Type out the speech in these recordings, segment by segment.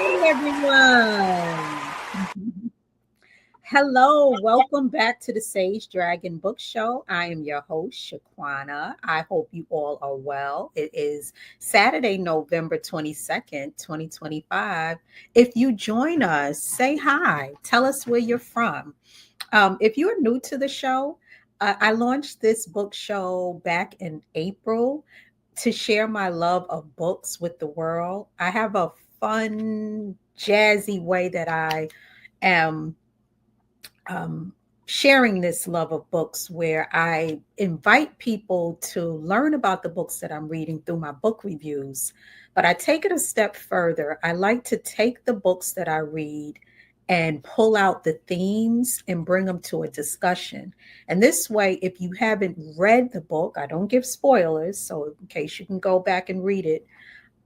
Hey everyone. Hello, welcome back to the Sage Dragon Book Show. I am your host, Shaquana. I hope you all are well. It is Saturday, November 22nd, 2025. If you join us, say hi. Tell us where you're from. If you're new to the show, I launched this book show back in April to share my love of books with the world. I have a fun, jazzy way that I am um, sharing this love of books where I invite people to learn about the books that I'm reading through my book reviews. But I take it a step further. I like to take the books that I read and pull out the themes and bring them to a discussion. And this way, if you haven't read the book, I don't give spoilers. So, in case you can go back and read it,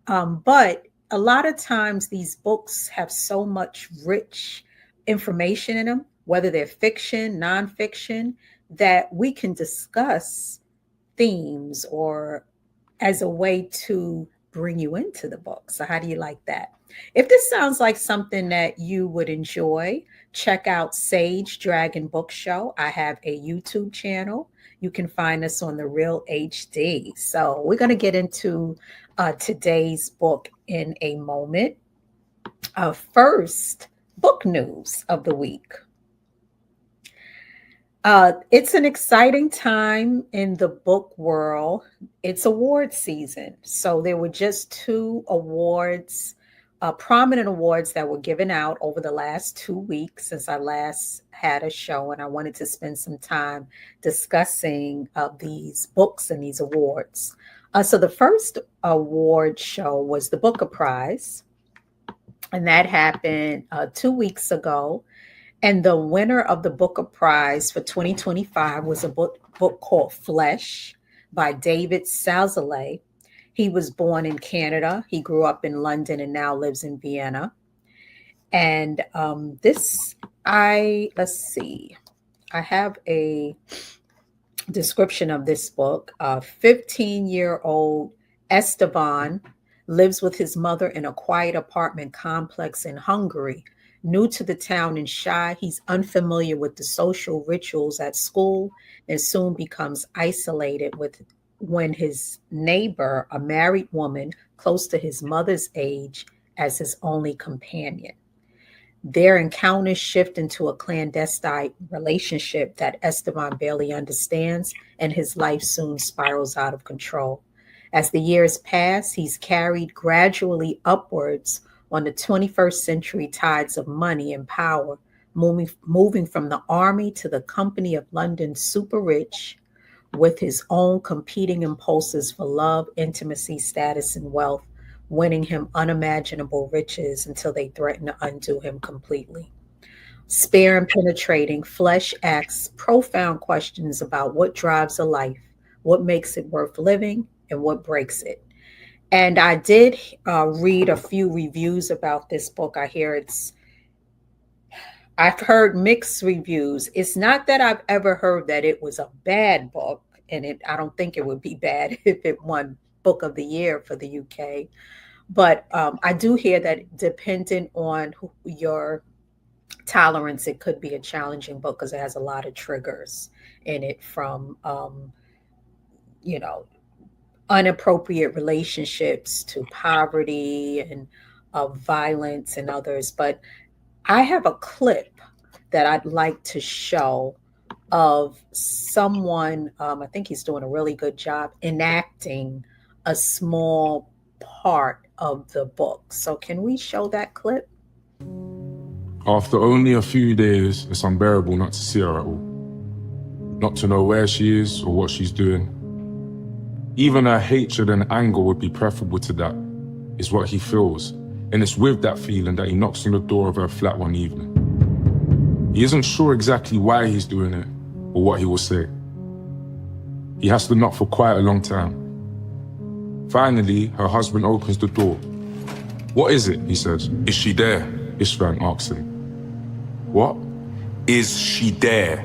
but a lot of times these books have so much rich information in them, whether they're fiction, nonfiction, that we can discuss themes or as a way to bring you into the book. So, how do you like that? If this sounds like something that you would enjoy, check out Sage Dragon Book Show. I have a YouTube channel. You can find us on the Real HD. So, we're going to get into today's book in a moment. First, book news of the week. It's an exciting time in the book world. It's award season. So there were just two awards, prominent awards that were given out over the last 2 weeks since I last had a show. And I wanted to spend some time discussing these books and these awards. So the first award show was the Booker Prize. And that happened 2 weeks ago. And the winner of the Booker Prize for 2025 was a book called Flesh by David Salzalay. He was born in Canada. He grew up in London and now lives in Vienna. And let's see, I have a description of this book. 15-year-old Esteban lives with his mother in a quiet apartment complex in Hungary. New to the town and shy, he's unfamiliar with the social rituals at school and soon becomes isolated when his neighbor, a married woman close to his mother's age, as his only companion. Their encounters shift into a clandestine relationship that Esteban barely understands, and his life soon spirals out of control. As the years pass, he's carried gradually upwards on the 21st century tides of money and power, moving from the army to the company of London's super rich, with his own competing impulses for love, intimacy, status, and wealth, winning him unimaginable riches until they threaten to undo him completely. Spare and penetrating, Flesh asks profound questions about what drives a life, what makes it worth living, and what breaks it. And I did read a few reviews about this book. I've heard mixed reviews. It's not that I've ever heard that it was a bad book, and I don't think it would be bad if it won Book of the Year for the UK. But I do hear that depending on your tolerance, it could be a challenging book because it has a lot of triggers in it from, you know, inappropriate relationships to poverty and violence and others. But I have a clip that I'd like to show of someone, I think he's doing a really good job enacting a small part of the book. So, can we show that clip? After only a few days, it's unbearable not to see her at all. Not to know where she is or what she's doing. Even her hatred and anger would be preferable to that, is what he feels. And it's with that feeling that he knocks on the door of her flat one evening. He isn't sure exactly why he's doing it or what he will say. He has to knock for quite a long time. Finally, her husband opens the door. "What is it?" he says. Is she there? Ishvan asks him. "What? Is she there?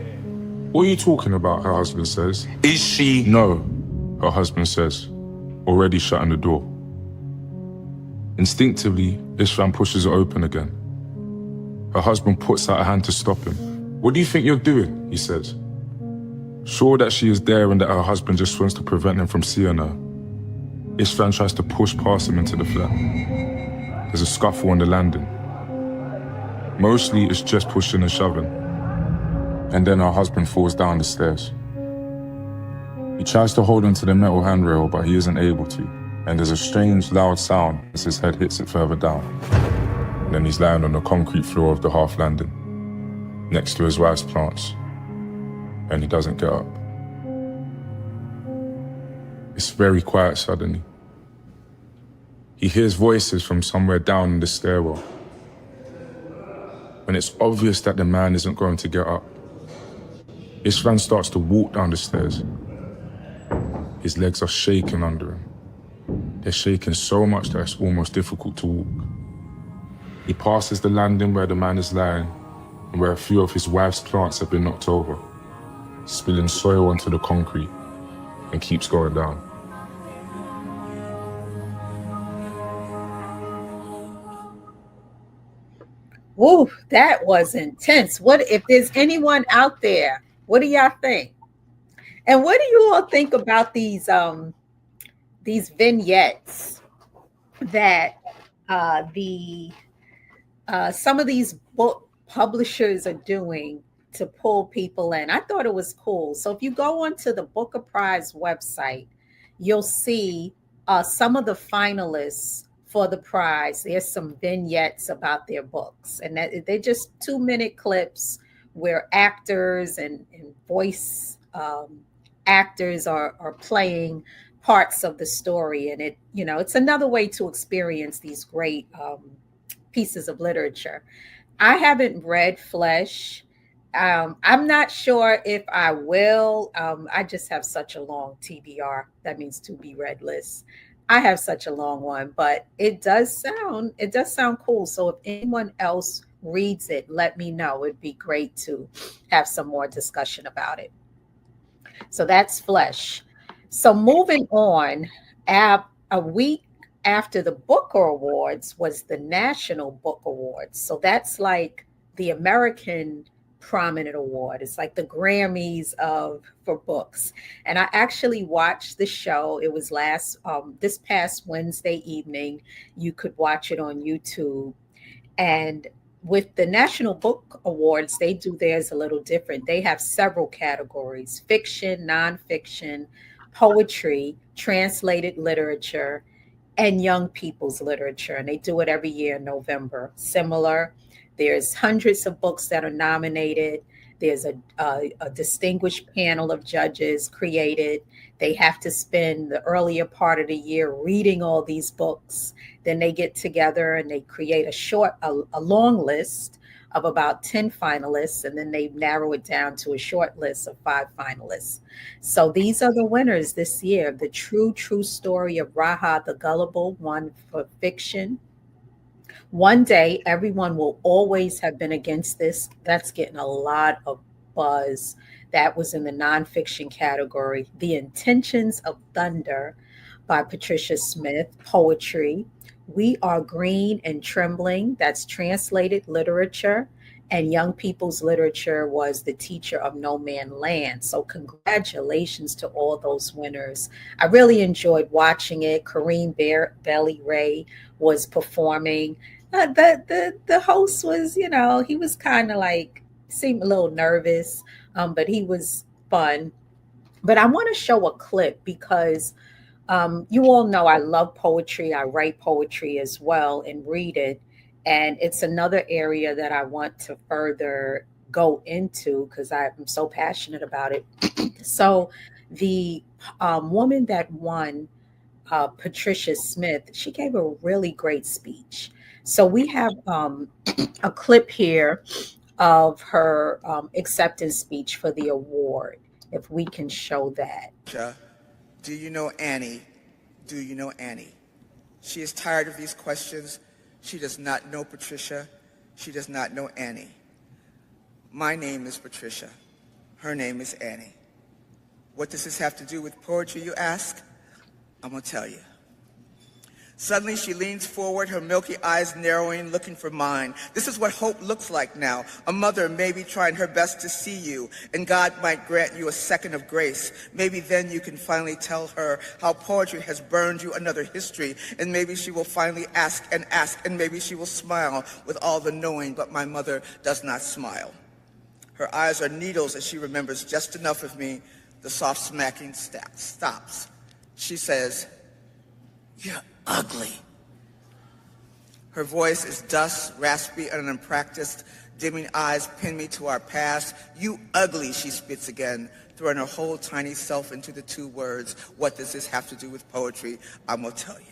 What are you talking about?" her husband says. Is she? "No," her husband says, already shutting the door. Instinctively, Ishvan pushes it open again. Her husband puts out a hand to stop him. "What do you think you're doing?" he says. Sure that she is there and that her husband just wants to prevent him from seeing her, Ishvan tries to push past him into the flat. There's a scuffle on the landing. Mostly it's just pushing and shoving. And then her husband falls down the stairs. He tries to hold onto the metal handrail, but he isn't able to. And there's a strange, loud sound as his head hits it further down. And then he's lying on the concrete floor of the half landing, next to his wife's plants. And he doesn't get up. It's very quiet suddenly. He hears voices from somewhere down in the stairwell. When it's obvious that the man isn't going to get up, Ishvan starts to walk down the stairs. His legs are shaking under him. They're shaking so much that it's almost difficult to walk. He passes the landing where the man is lying and where a few of his wife's plants have been knocked over, spilling soil onto the concrete, and keeps going down. Woo, that was intense. What if there's anyone out there? What do y'all think? And what do you all think about these vignettes that the some of these book publishers are doing to pull people in? I thought it was cool. So if you go onto the Booker Prize website, you'll see some of the finalists for the prize. There's some vignettes about their books, and they're just 2-minute clips where actors and voice actors are playing parts of the story, and it's another way to experience these great pieces of literature. I haven't read Flesh. I'm not sure if I will. I just have such a long TBR. That means to be read list. I have such a long one, but it does sound cool. So if anyone else reads it, let me know. It'd be great to have some more discussion about it. So that's Flesh. So moving on, a week after the Booker Awards was the National Book Awards. So that's like the American prominent award. It's like the Grammys for books. And I actually watched the show. It was this past Wednesday evening. You could watch it on YouTube. And with the National Book Awards, they do theirs a little different. They have several categories: fiction, nonfiction, poetry, translated literature, and young people's literature. And they do it every year in November. Similar. There's hundreds of books that are nominated. There's a distinguished panel of judges created. They have to spend the earlier part of the year reading all these books. Then they get together and they create a long list of about 10 finalists, and then they narrow it down to a short list of 5 finalists. So these are the winners this year. The True Story of Raha the Gullible won for fiction. One Day, Everyone Will Always Have Been Against This. That's getting a lot of buzz. That was in the nonfiction category. The Intentions of Thunder by Patricia Smith, poetry. We Are Green and Trembling. That's translated literature. And young people's literature was The Teacher of No Man Land. So congratulations to all those winners. I really enjoyed watching it. Kareem Belly Ray was performing. The host was, he was kind of like, seemed a little nervous, but he was fun. But I want to show a clip because you all know I love poetry. I write poetry as well and read it. And it's another area that I want to further go into because I'm so passionate about it. So the woman that won, Patricia Smith, she gave a really great speech. So we have a clip here of her acceptance speech for the award, if we can show that. Do you know Annie? Do you know Annie? She is tired of these questions. She does not know Patricia. She does not know Annie. My name is Patricia. Her name is Annie. What does this have to do with poetry, you ask? I'm going to tell you. Suddenly she leans forward, her milky eyes narrowing, looking for mine. This is what hope looks like now. A mother maybe trying her best to see you, and God might grant you a second of grace. Maybe then you can finally tell her how poetry has burned you another history, and maybe she will finally ask, and maybe she will smile with all the knowing, but my mother does not smile. Her eyes are needles as she remembers just enough of me. The soft smacking stops. She says, "You're ugly." Her voice is dust, raspy, and unpracticed. Dimming eyes pin me to our past. "You ugly," she spits again, throwing her whole tiny self into the two words. What does this have to do with poetry? I'm gonna tell you.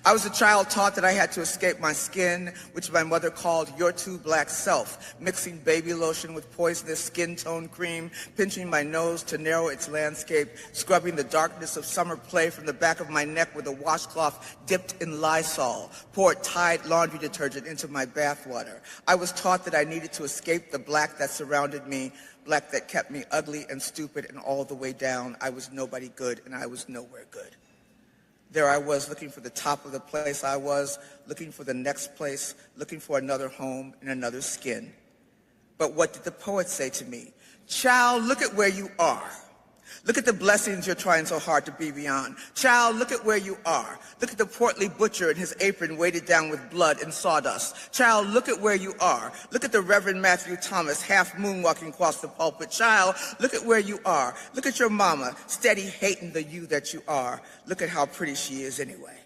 I was a child taught that I had to escape my skin, which my mother called your too black self, mixing baby lotion with poisonous skin tone cream, pinching my nose to narrow its landscape, scrubbing the darkness of summer play from the back of my neck with a washcloth dipped in Lysol, poured Tide laundry detergent into my bathwater. I was taught that I needed to escape the black that surrounded me, black that kept me ugly and stupid, and all the way down, I was nobody good and I was nowhere good. There I was, looking for the top of the place I was, looking for the next place, looking for another home in another skin. But what did the poet say to me? "Child, look at where you are. Look at the blessings you're trying so hard to be beyond. Child, look at where you are. Look at the portly butcher in his apron weighted down with blood and sawdust. Child, look at where you are. Look at the Reverend Matthew Thomas half moonwalking across the pulpit. Child, look at where you are. Look at your mama, steady hating the you that you are. Look at how pretty she is anyway."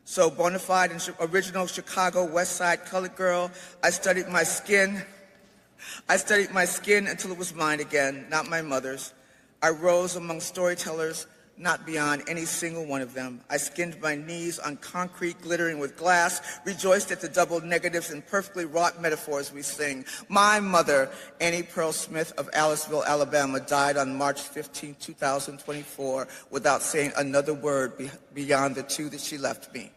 So bona fide and original Chicago West Side colored girl, I studied my skin until it was mine again, not my mother's. I rose among storytellers, not beyond any single one of them. I skinned my knees on concrete glittering with glass, rejoiced at the double negatives and perfectly wrought metaphors we sing. My mother, Annie Pearl Smith of Aliceville, Alabama, died on March 15, 2024, without saying another word beyond the two that she left me.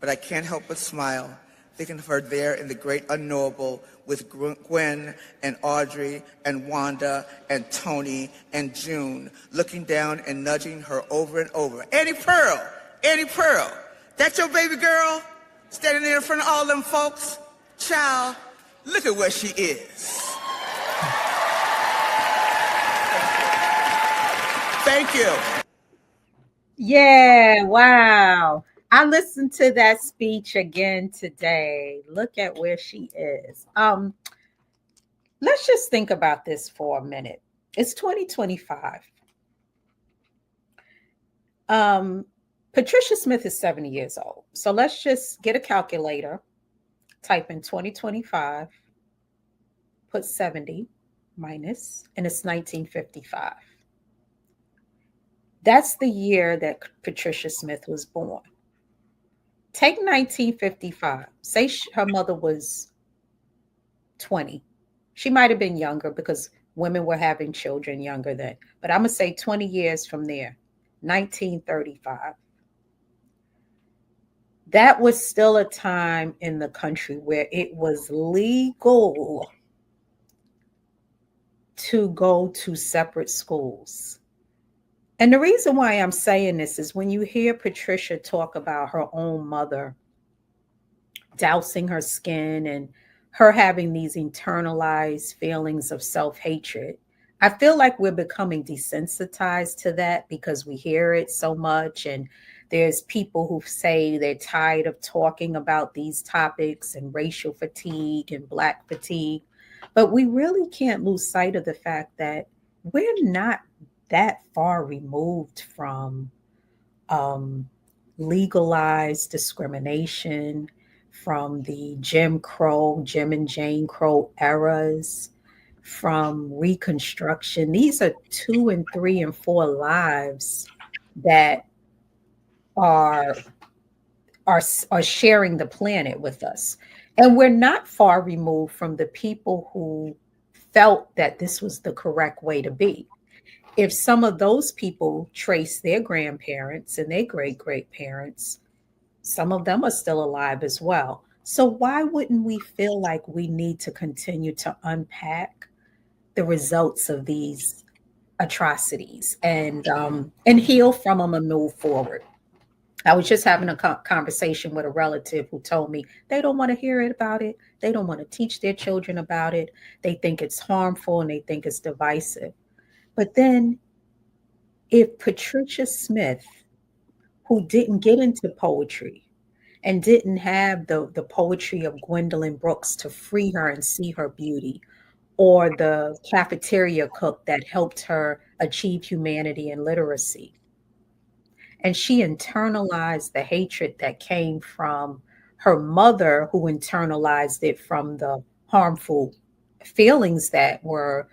But I can't help but smile, thinking of her there in the great unknowable with Gwen and Audrey and Wanda and Tony and June, looking down and nudging her over and over. Annie Pearl, that your baby girl standing there in front of all them folks? Child, look at where she is. Thank you. Yeah, wow. I listened to that speech again today. Look at where she is. Let's just think about this for a minute. It's 2025. Patricia Smith is 70 years old. So let's just get a calculator, type in 2025, put 70 minus, and it's 1955. That's the year that Patricia Smith was born. Take 1955. Say her mother was 20. She might have been younger because women were having children younger then. But I'm going to say 20 years from there, 1935. That was still a time in the country where it was legal to go to separate schools. And the reason why I'm saying this is when you hear Patricia talk about her own mother dousing her skin and her having these internalized feelings of self-hatred, I feel like we're becoming desensitized to that because we hear it so much. And there's people who say they're tired of talking about these topics and racial fatigue and Black fatigue. But we really can't lose sight of the fact that we're not that far removed from legalized discrimination, from the Jim and Jane Crow eras, from Reconstruction. These are 2 and 3 and 4 lives that are sharing the planet with us. And we're not far removed from the people who felt that this was the correct way to be. If some of those people trace their grandparents and their great-great-parents, some of them are still alive as well. So why wouldn't we feel like we need to continue to unpack the results of these atrocities and heal from them and move forward? I was just having a conversation with a relative who told me they don't want to hear it about it. They don't want to teach their children about it. They think it's harmful and they think it's divisive. But then, if Patricia Smith, who didn't get into poetry and didn't have the poetry of Gwendolyn Brooks to free her and see her beauty, or the cafeteria cook that helped her achieve humanity and literacy, and she internalized the hatred that came from her mother, who internalized it from the harmful feelings that were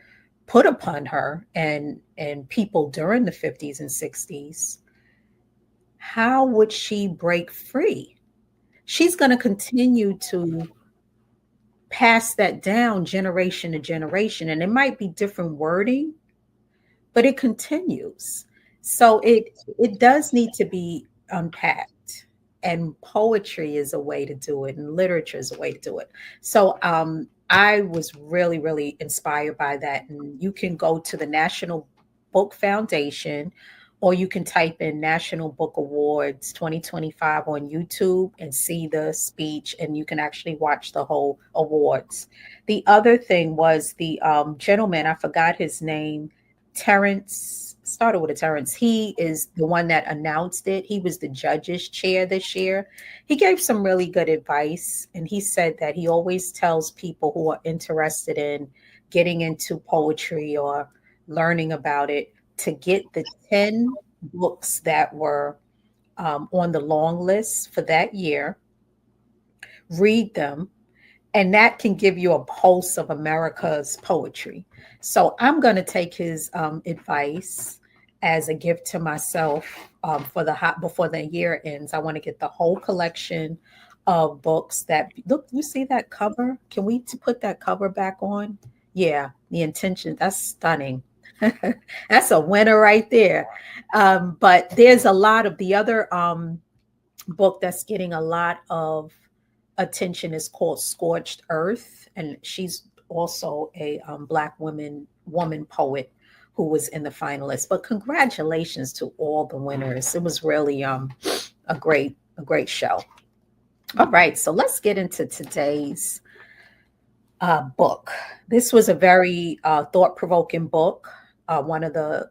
put upon her and people during the 50s and 60s. How would she break free? She's going to continue to pass that down generation to generation, and it might be different wording, but it continues. So it does need to be unpacked, and poetry is a way to do it, and literature is a way to do it. So I was really, really inspired by that. And you can go to the National Book Foundation, or you can type in National Book Awards 2025 on YouTube and see the speech, and you can actually watch the whole awards. The other thing was the gentleman, I forgot his name, Terrence, started with a Terrence. He is the one that announced it. He was the judges chair this year. He gave some really good advice, and he said that he always tells people who are interested in getting into poetry or learning about it to get the 10 books that were on the long list for that year, read them, and that can give you a pulse of America's poetry. So I'm going to take his advice as a gift to myself for the hot before the year ends. I want to get the whole collection of books that look. You see that cover? Can we put that cover back on? Yeah, the intention. That's stunning. That's a winner right there. But there's a lot of the other book that's getting a lot of attention is called Scorched Earth, and she's also a Black woman poet who was in the finalists. But congratulations to all the winners. It was really a great show. All right, so let's get into today's book. This was a very thought provoking book. One of the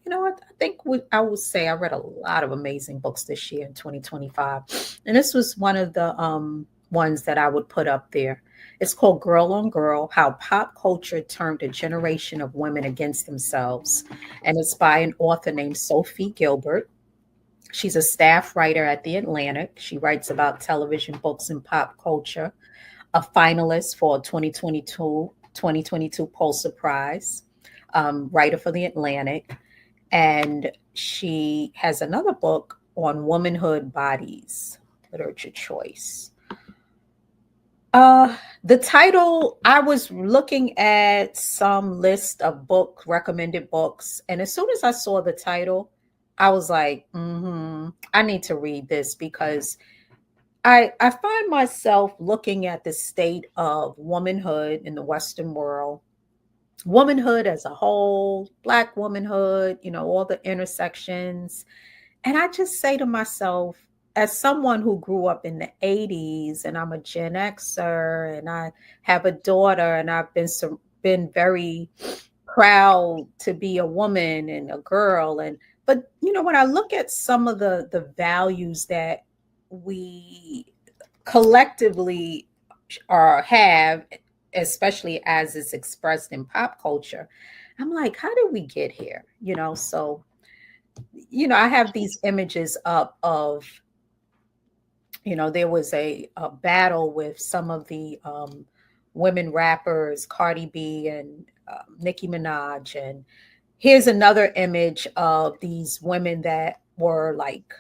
I think I would say I read a lot of amazing books this year in 2025. And this was one of the ones that I would put up there. It's called Girl on Girl: How Pop Culture Turned a Generation of Women Against Themselves. And it's by an author named Sophie Gilbert. She's a staff writer at The Atlantic. She writes about television, books, and pop culture, a finalist for 2022 Pulitzer Prize, writer for The Atlantic. And she has another book on womanhood bodies, literature choice. The title, I was looking at some list of recommended books. And as soon as I saw the title, I was like, I need to read this, because I find myself looking at the state of womanhood in the Western world, womanhood as a whole, Black womanhood, all the intersections. And I just say to myself, as someone who grew up in the 80s, and I'm a Gen Xer, and I have a daughter, and I've been very proud to be a woman and a girl. But when I look at some of the values that we collectively have, especially as it's expressed in pop culture, I'm like, how did we get here? So I have these images up of, there was a battle with some of the women rappers, Cardi B and Nicki Minaj. And here's another image of these women that were like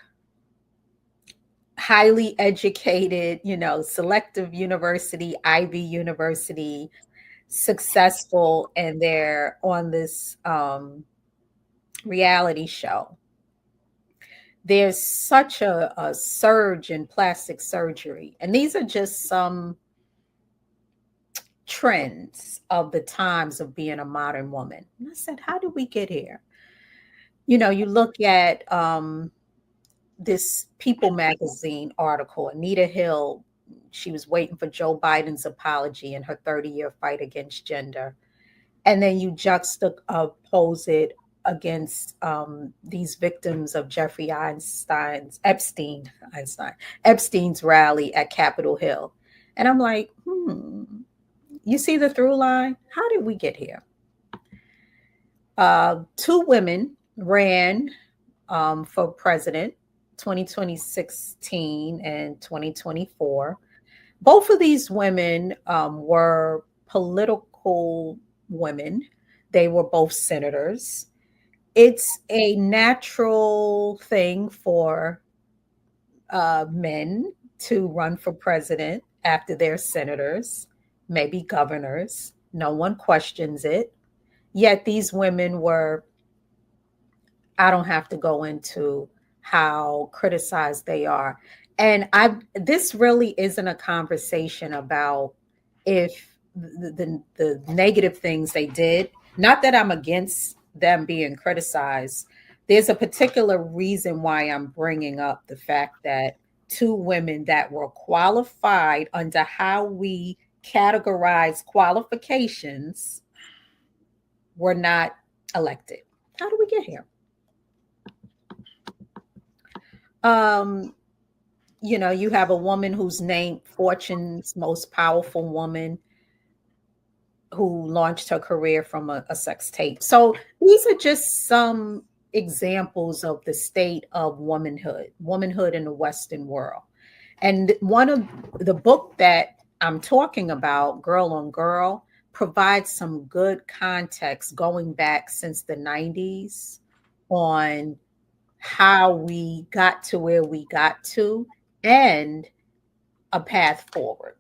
highly educated, selective university, Ivy University, successful, and they're on this reality show. There's such a surge in plastic surgery. And these are just some trends of the times of being a modern woman. And I said, how did we get here? You look at this People magazine article. Anita Hill, she was waiting for Joe Biden's apology in her 30-year fight against gender. And then you juxtapose it against these victims of Jeffrey Epstein's rally at Capitol Hill. And I'm like, you see the through line? How did we get here? Two women ran for president, 2016 and 2024. Both of these women were political women. They were both senators. It's a natural thing for men to run for president after they're senators, maybe governors. No one questions it. Yet these women were, I don't have to go into how criticized they are. And this really isn't a conversation about if the negative things they did. Not that I'm against them being criticized. There's a particular reason why I'm bringing up the fact that two women that were qualified under how we categorize qualifications were not elected. How do we get here? You have a woman who's named Fortune's most powerful woman who launched her career from a sex tape. So these are just some examples of the state of womanhood in the Western world. And one of the book that I'm talking about, Girl on Girl, provides some good context going back since the 90s on how we got to where we got to and a path forward.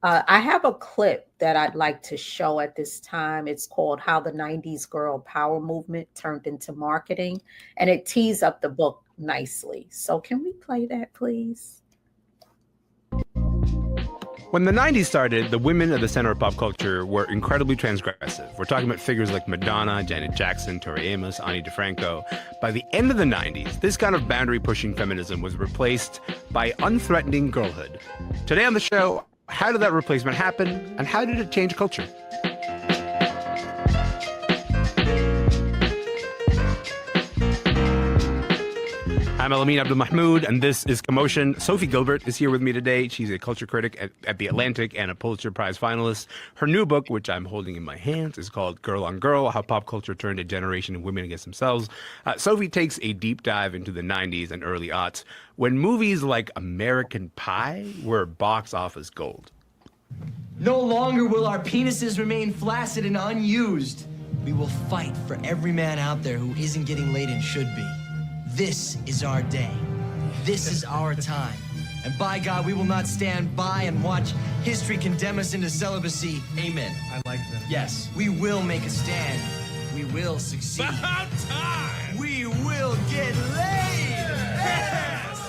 I have a clip that I'd like to show at this time. It's called How the 90s Girl Power Movement Turned into Marketing, and it tees up the book nicely. So can we play that, please? When the 90s started, the women at the center of pop culture were incredibly transgressive. We're talking about figures like Madonna, Janet Jackson, Tori Amos, Ani DeFranco. By the end of the 90s, this kind of boundary-pushing feminism was replaced by unthreatening girlhood. Today on the show, how did that replacement happen, and how did it change culture? I'm Elamin Abdul-Mahmoud, and this is Commotion. Sophie Gilbert is here with me today. She's a culture critic at The Atlantic and a Pulitzer Prize finalist. Her new book, which I'm holding in my hands, is called Girl on Girl, How Pop Culture Turned a Generation of Women Against Themselves. Sophie takes a deep dive into the 90s and early aughts, when movies like American Pie were box office gold. No longer will our penises remain flaccid and unused. We will fight for every man out there who isn't getting laid and should be. This is our day. This is our time. And by God, we will not stand by and watch history condemn us into celibacy. Amen. I like that. Yes, we will make a stand. We will succeed. About time! We will get laid! Yes!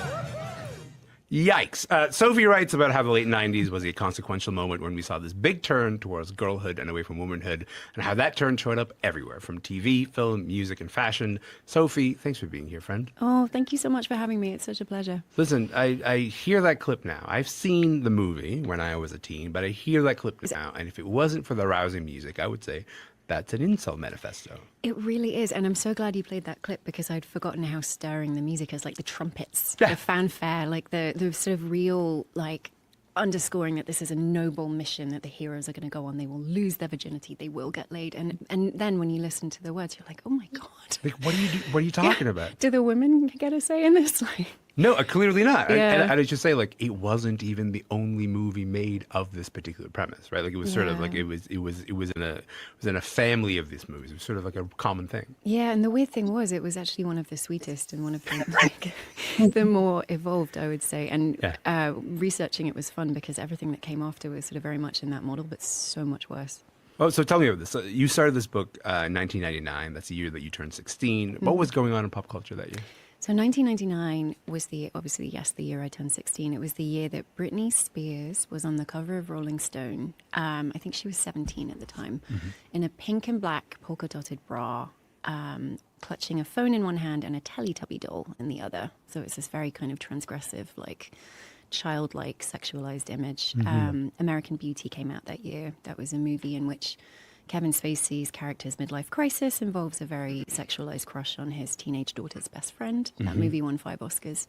Yikes. Sophie writes about how the late 90s was a consequential moment when we saw this big turn towards girlhood and away from womanhood, and how that turn showed up everywhere, from TV, film, music, and fashion. Sophie, thanks for being here, friend. Oh, thank you so much for having me. It's such a pleasure. Listen, I hear that clip now. I've seen the movie when I was a teen, but I hear that clip now, and if it wasn't for the rousing music, I would say that's an incel manifesto. It really is. And I'm so glad you played that clip, because I'd forgotten how stirring the music is. Like the trumpets, the fanfare, like the sort of real, like, underscoring that this is a noble mission that the heroes are going to go on. They will lose their virginity. They will get laid. And then when you listen to the words, you're like, oh my God. Like, what are you talking about? Do the women get a say in this? Like, no, clearly not. Yeah. And I should say, like, it wasn't even the only movie made of this particular premise, right? Like, it was sort of like it was in a family of these movies. It was sort of like a common thing. Yeah, and the weird thing was, it was actually one of the sweetest and one of the like the more evolved, I would say. And researching it was fun, because everything that came after was sort of very much in that model, but so much worse. Oh, so tell me about this. So you started this book in 1999. That's the year that you turned 16. What was going on in pop culture that year? So 1999 was the year I turned 16. It was the year that Britney Spears was on the cover of Rolling Stone. I think she was 17 at the time, in a pink and black polka dotted bra, clutching a phone in one hand and a Teletubby doll in the other. So it's this very kind of transgressive, like childlike sexualized image. American Beauty came out that year. That was a movie in which Kevin Spacey's character's midlife crisis involves a very sexualized crush on his teenage daughter's best friend. That movie won 5 Oscars.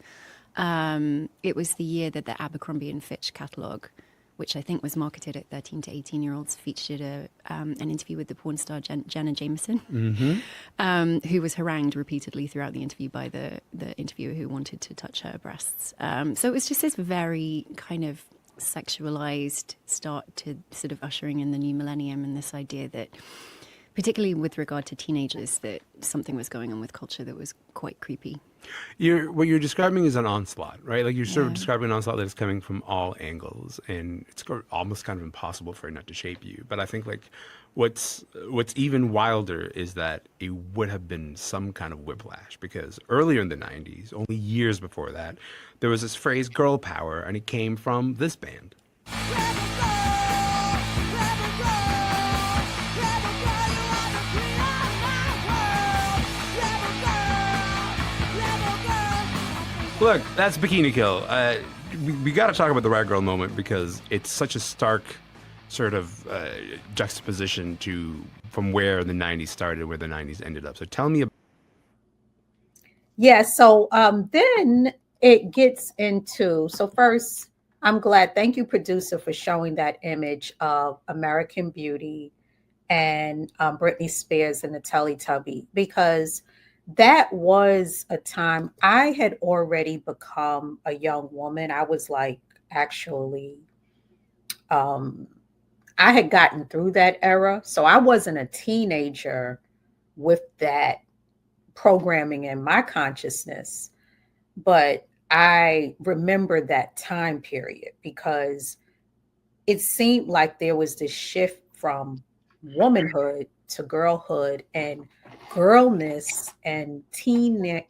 It was the year that the Abercrombie and Fitch catalogue, which I think was marketed at 13 to 18-year-olds, featured an interview with the porn star Jenna Jameson, who was harangued repeatedly throughout the interview by the interviewer who wanted to touch her breasts. So it was just this very kind of sexualized start to sort of ushering in the new millennium, and this idea that, particularly with regard to teenagers, that something was going on with culture that was quite creepy. What you're describing is an onslaught, right? Like you're sort of describing an onslaught that is coming from all angles, and it's almost kind of impossible for it not to shape you. But I think like what's even wilder is that it would have been some kind of whiplash, because earlier in the 90s, only years before that, there was this phrase "girl power," and it came from this band. Look, that's Bikini Kill. We got to talk about the Rag Girl moment, because it's such a stark sort of juxtaposition from where the 90s started, where the 90s ended up. So tell me about... Yeah, so then it gets into, so first, I'm glad, thank you, producer, for showing that image of American Beauty and Britney Spears and the Teletubby, because that was a time I had already become a young woman. I was like, actually, I had gotten through that era. So I wasn't a teenager with that programming in my consciousness. But I remember that time period because it seemed like there was this shift from womanhood to girlhood, and girlness and teenagerish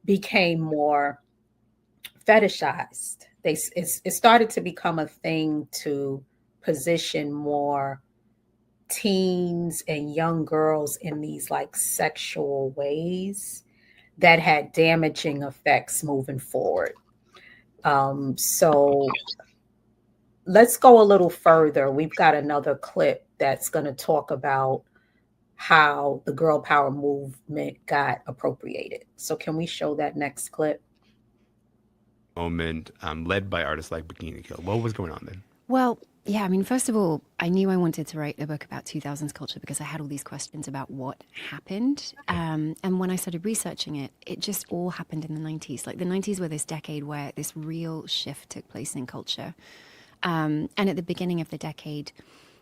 became more fetishized. It started to become a thing to position more teens and young girls in these like sexual ways that had damaging effects moving forward. So let's go a little further. We've got another clip that's going to talk about how the girl power movement got appropriated. So can we show that next clip? Moment led by artists like Bikini Kill. What was going on then? Well, yeah, I mean, first of all, I knew I wanted to write a book about 2000s culture because I had all these questions about what happened. And when I started researching it, it just all happened in the 90s. Like the 90s were this decade where this real shift took place in culture. And at the beginning of the decade,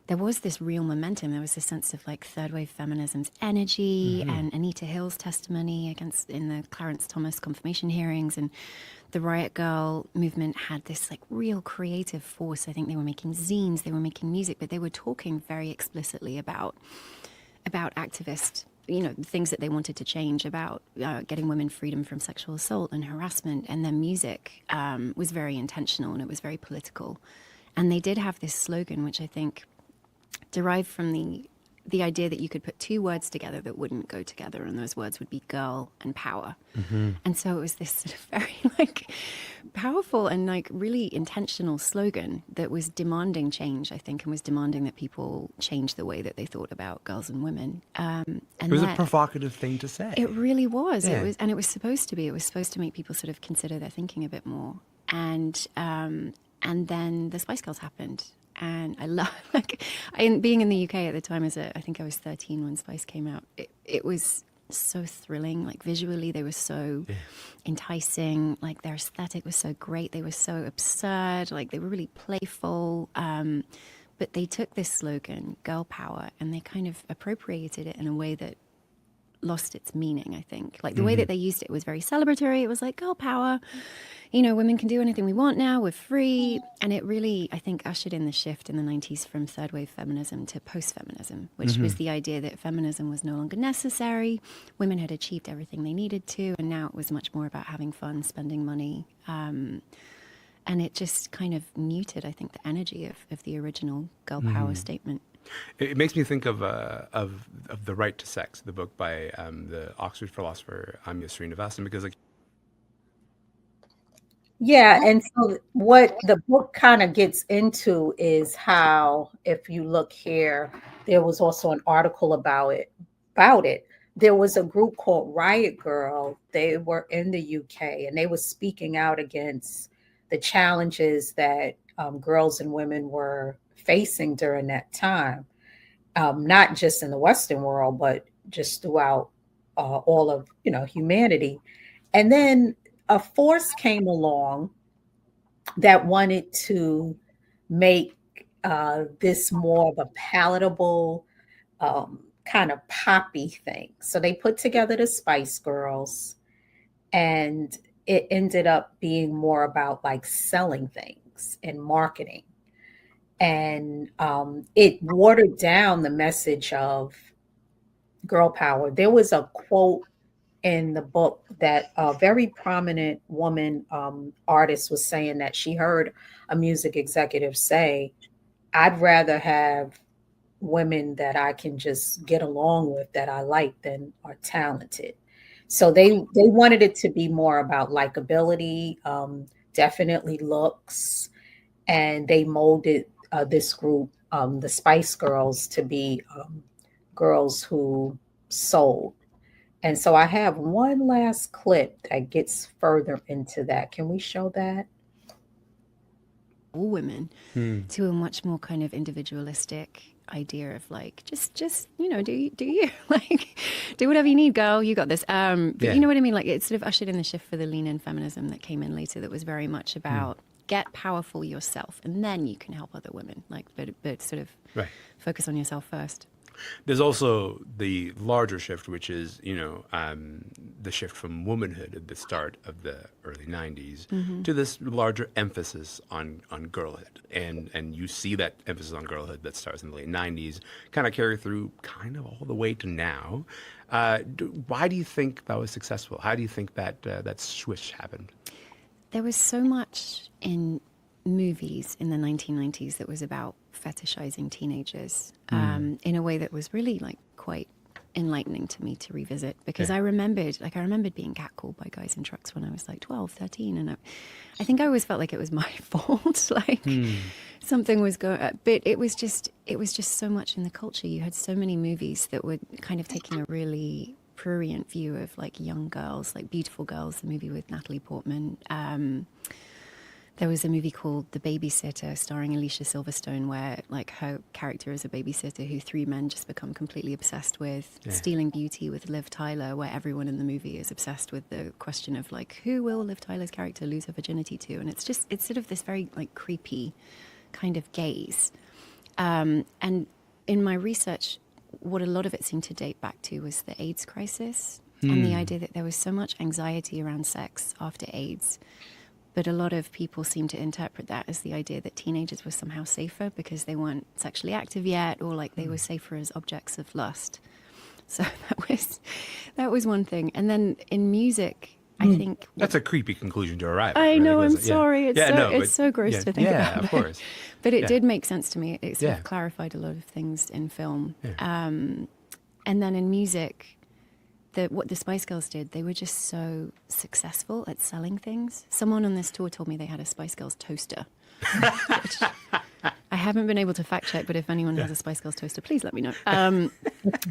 there was this real momentum. There was this sense of like third wave feminism's energy and Anita Hill's testimony in the Clarence Thomas confirmation hearings, and the Riot Girl movement had this like real creative force. I think they were making zines, they were making music, but they were talking very explicitly about activist, things that they wanted to change, about getting women freedom from sexual assault and harassment. And their music was very intentional and it was very political. And they did have this slogan, which I think derived from the idea that you could put two words together that wouldn't go together, and those words would be girl and power. And so it was this sort of very like powerful and like really intentional slogan that was demanding change, I think, and was demanding that people change the way that they thought about girls and women. And it was a provocative thing to say. It really was. Yeah. It was supposed to be. It was supposed to make people sort of consider their thinking a bit more. And then the Spice Girls happened. And I love, being in the UK at the time I think I was 13 when Spice came out. It was so thrilling. Like visually, they were so enticing. Like their aesthetic was so great. They were so absurd. Like they were really playful. But they took this slogan, girl power, and they kind of appropriated it in a way that lost its meaning, I think. Like the way that they used it was very celebratory. It was like girl power. Women can do anything we want now. We're free. And it really, I think, ushered in the shift in the 90s from third wave feminism to post-feminism, which was the idea that feminism was no longer necessary. Women had achieved everything they needed to. And now it was much more about having fun, spending money. And it just kind of muted, I think, the energy of the original girl power statement. It makes me think of The Right to Sex, the book by the Oxford philosopher Anya Srinivasan, because like Yeah, and so what the book kind of gets into is how, if you look here, there was also an article about it. There was a group called Riot Girl. They were in the UK and they were speaking out against the challenges that girls and women were facing during that time, not just in the Western world, but just throughout all of humanity. And then a force came along that wanted to make this more of a palatable kind of poppy thing. So they put together the Spice Girls, and it ended up being more about like selling things and marketing. And it watered down the message of girl power. There was a quote in the book that a very prominent woman artist was saying that she heard a music executive say, I'd rather have women that I can just get along with, that I like, than are talented. So they wanted it to be more about likability, definitely looks, and they molded this group, the Spice Girls, to be girls who sold. And so I have one last clip that gets further into that. Can we show that? all women to a much more kind of individualistic idea of like just do you like do whatever you need, girl, you got this. But Yeah. you know what I mean, like it sort of ushered in the shift for the lean in feminism that came in later, that was very much about get powerful yourself and then you can help other women, like but sort of Right. focus on yourself first. There's also the larger shift, which is, the shift from womanhood at the start of the early 90s to this larger emphasis on girlhood. And you see that emphasis on girlhood that starts in the late 90s kind of carry through kind of all the way to now. Why do you think that was successful? How do you think that switch happened? There was so much in movies in the 1990s that was about fetishizing teenagers in a way that was really like quite enlightening to me to revisit, because I remembered being catcalled by guys in trucks when I was like 12, 13, and I think I always felt like it was my fault, like something was going, but it was just so much in the culture. You had so many movies that were kind of taking a really prurient view of like young girls, like Beautiful Girls, the movie with Natalie Portman. There was a movie called The Babysitter starring Alicia Silverstone, where like her character is a babysitter who three men just become completely obsessed with. Stealing Beauty with Liv Tyler, where everyone in the movie is obsessed with the question of like, who will Liv Tyler's character lose her virginity to? And it's sort of this very like creepy kind of gaze. And in my research, what a lot of it seemed to date back to was the AIDS crisis and the idea that there was so much anxiety around sex after AIDS. But a lot of people seem to interpret that as the idea that teenagers were somehow safer because they weren't sexually active yet, or like they were safer as objects of lust. So that was one thing. And then in music, I think That's a creepy conclusion to arrive at. I right? know, I'm Because, sorry. It's so gross yeah, to think yeah, about. of course. But it Yeah. did make sense to me. It sort Yeah. of clarified a lot of things in film. Yeah. And then in music, what the Spice Girls did, they were just so successful at selling things. Someone on this tour told me they had a Spice Girls toaster. Which I haven't been able to fact check, but if anyone has a Spice Girls toaster, please let me know.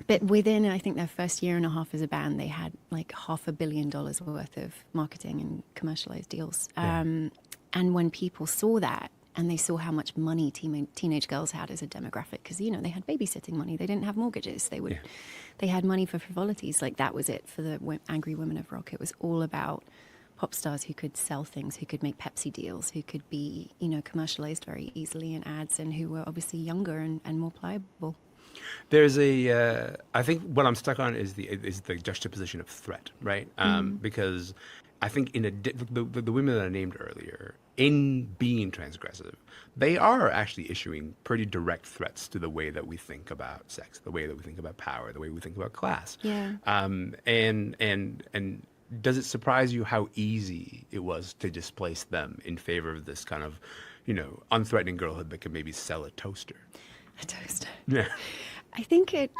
But within, I think, their first year and a half as a band, they had like $500 million worth of marketing and commercialized deals. And when people saw that, and they saw how much money teenage girls had as a demographic, because they had babysitting money, they didn't have mortgages, they had money for frivolities. Like that was it for the angry women of rock. It was all about pop stars who could sell things, who could make Pepsi deals, who could be commercialized very easily in ads, and who were obviously younger and more pliable. There's I think what I'm stuck on is the juxtaposition of threat, right? Because I think the women that I named earlier, in being transgressive, they are actually issuing pretty direct threats to the way that we think about sex, the way that we think about power, the way we think about class. Yeah. And does it surprise you how easy it was to displace them in favor of this kind of, unthreatening girlhood that could maybe sell a toaster? A toaster. Yeah. I think it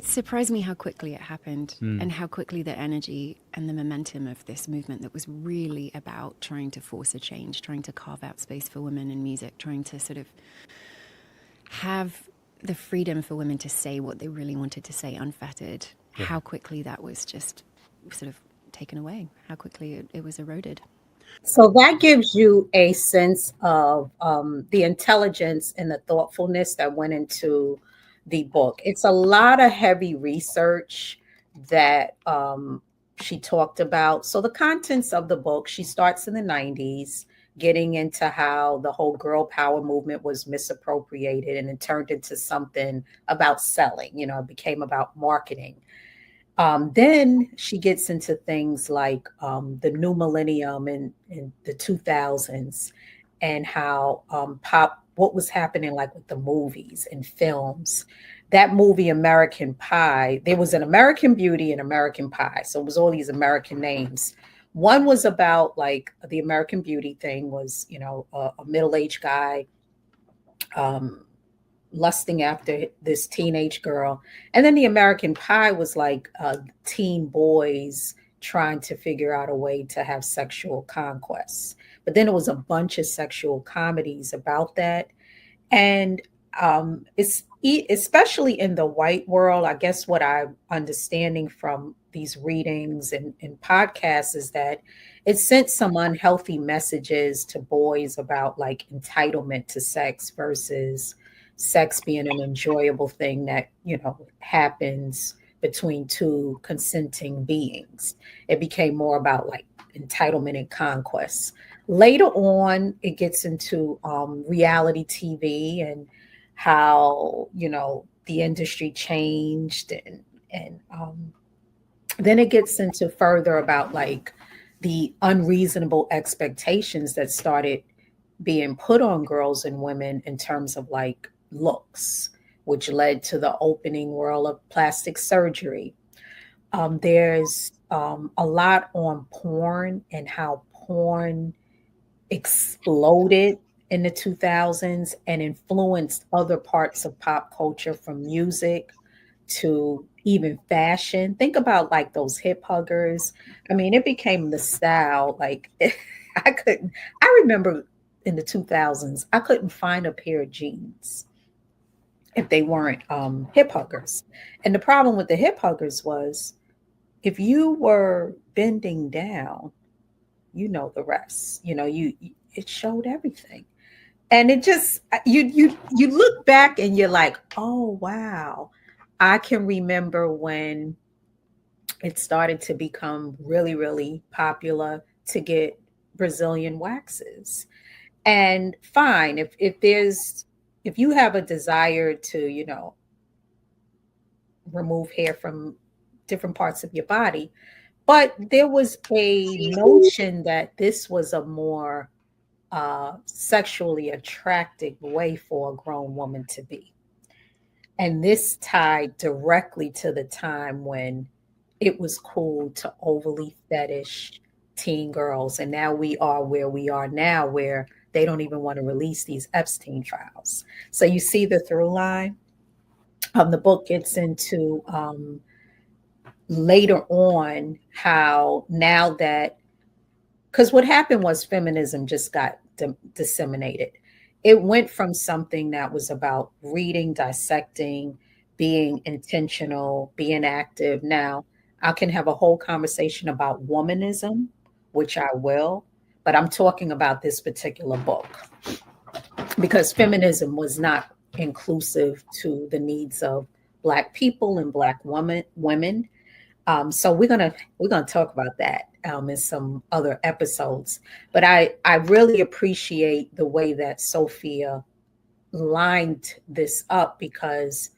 surprised me how quickly it happened and how quickly the energy and the momentum of this movement that was really about trying to force a change, trying to carve out space for women in music, trying to sort of have the freedom for women to say what they really wanted to say unfettered, how quickly that was just sort of taken away, how quickly it was eroded. So that gives you a sense of the intelligence and the thoughtfulness that went into the book. It's a lot of heavy research that she talked about. So the contents of the book, she starts in the 90s, getting into how the whole girl power movement was misappropriated and it turned into something about selling. It became about marketing. Then she gets into things like the new millennium in the 2000s and how what was happening like with the movies and films. That movie, American Pie, there was an American Beauty and American Pie. So it was all these American names. One was about like the American Beauty thing was, a middle-aged guy lusting after this teenage girl. And then the American Pie was like teen boys trying to figure out a way to have sexual conquests. But then it was a bunch of sexual comedies about that. And it's especially in the white world, I guess what I'm understanding from these readings and podcasts is that it sent some unhealthy messages to boys about like entitlement to sex versus sex being an enjoyable thing that, happens between two consenting beings. It became more about like entitlement and conquest. Later on, it gets into reality TV and how, the industry changed and then it gets into further about like the unreasonable expectations that started being put on girls and women in terms of like looks, which led to the opening world of plastic surgery. There's a lot on porn and how porn exploded in the 2000s and influenced other parts of pop culture from music to even fashion. Think about like those hip huggers. I mean, it became the style. Like I remember in the 2000s, I couldn't find a pair of jeans if they weren't hip huggers. And the problem with the hip huggers was if you were bending down, the rest. It showed everything. And it just you look back and you're like, "Oh, wow. I can remember when it started to become really, really popular to get Brazilian waxes." And fine, if you have a desire to, remove hair from different parts of your body, but there was a notion that this was a more sexually attractive way for a grown woman to be. And this tied directly to the time when it was cool to overly fetish teen girls. And now we are where we are now, where they don't even want to release these Epstein files. So you see the through line. The book gets into later on how now that, because what happened was feminism just got disseminated. It went from something that was about reading, dissecting, being intentional, being active. Now I can have a whole conversation about womanism, which I will, but I'm talking about this particular book because feminism was not inclusive to the needs of Black people and Black women. So we're gonna talk about that in some other episodes. But I really appreciate the way that Sophia lined this up because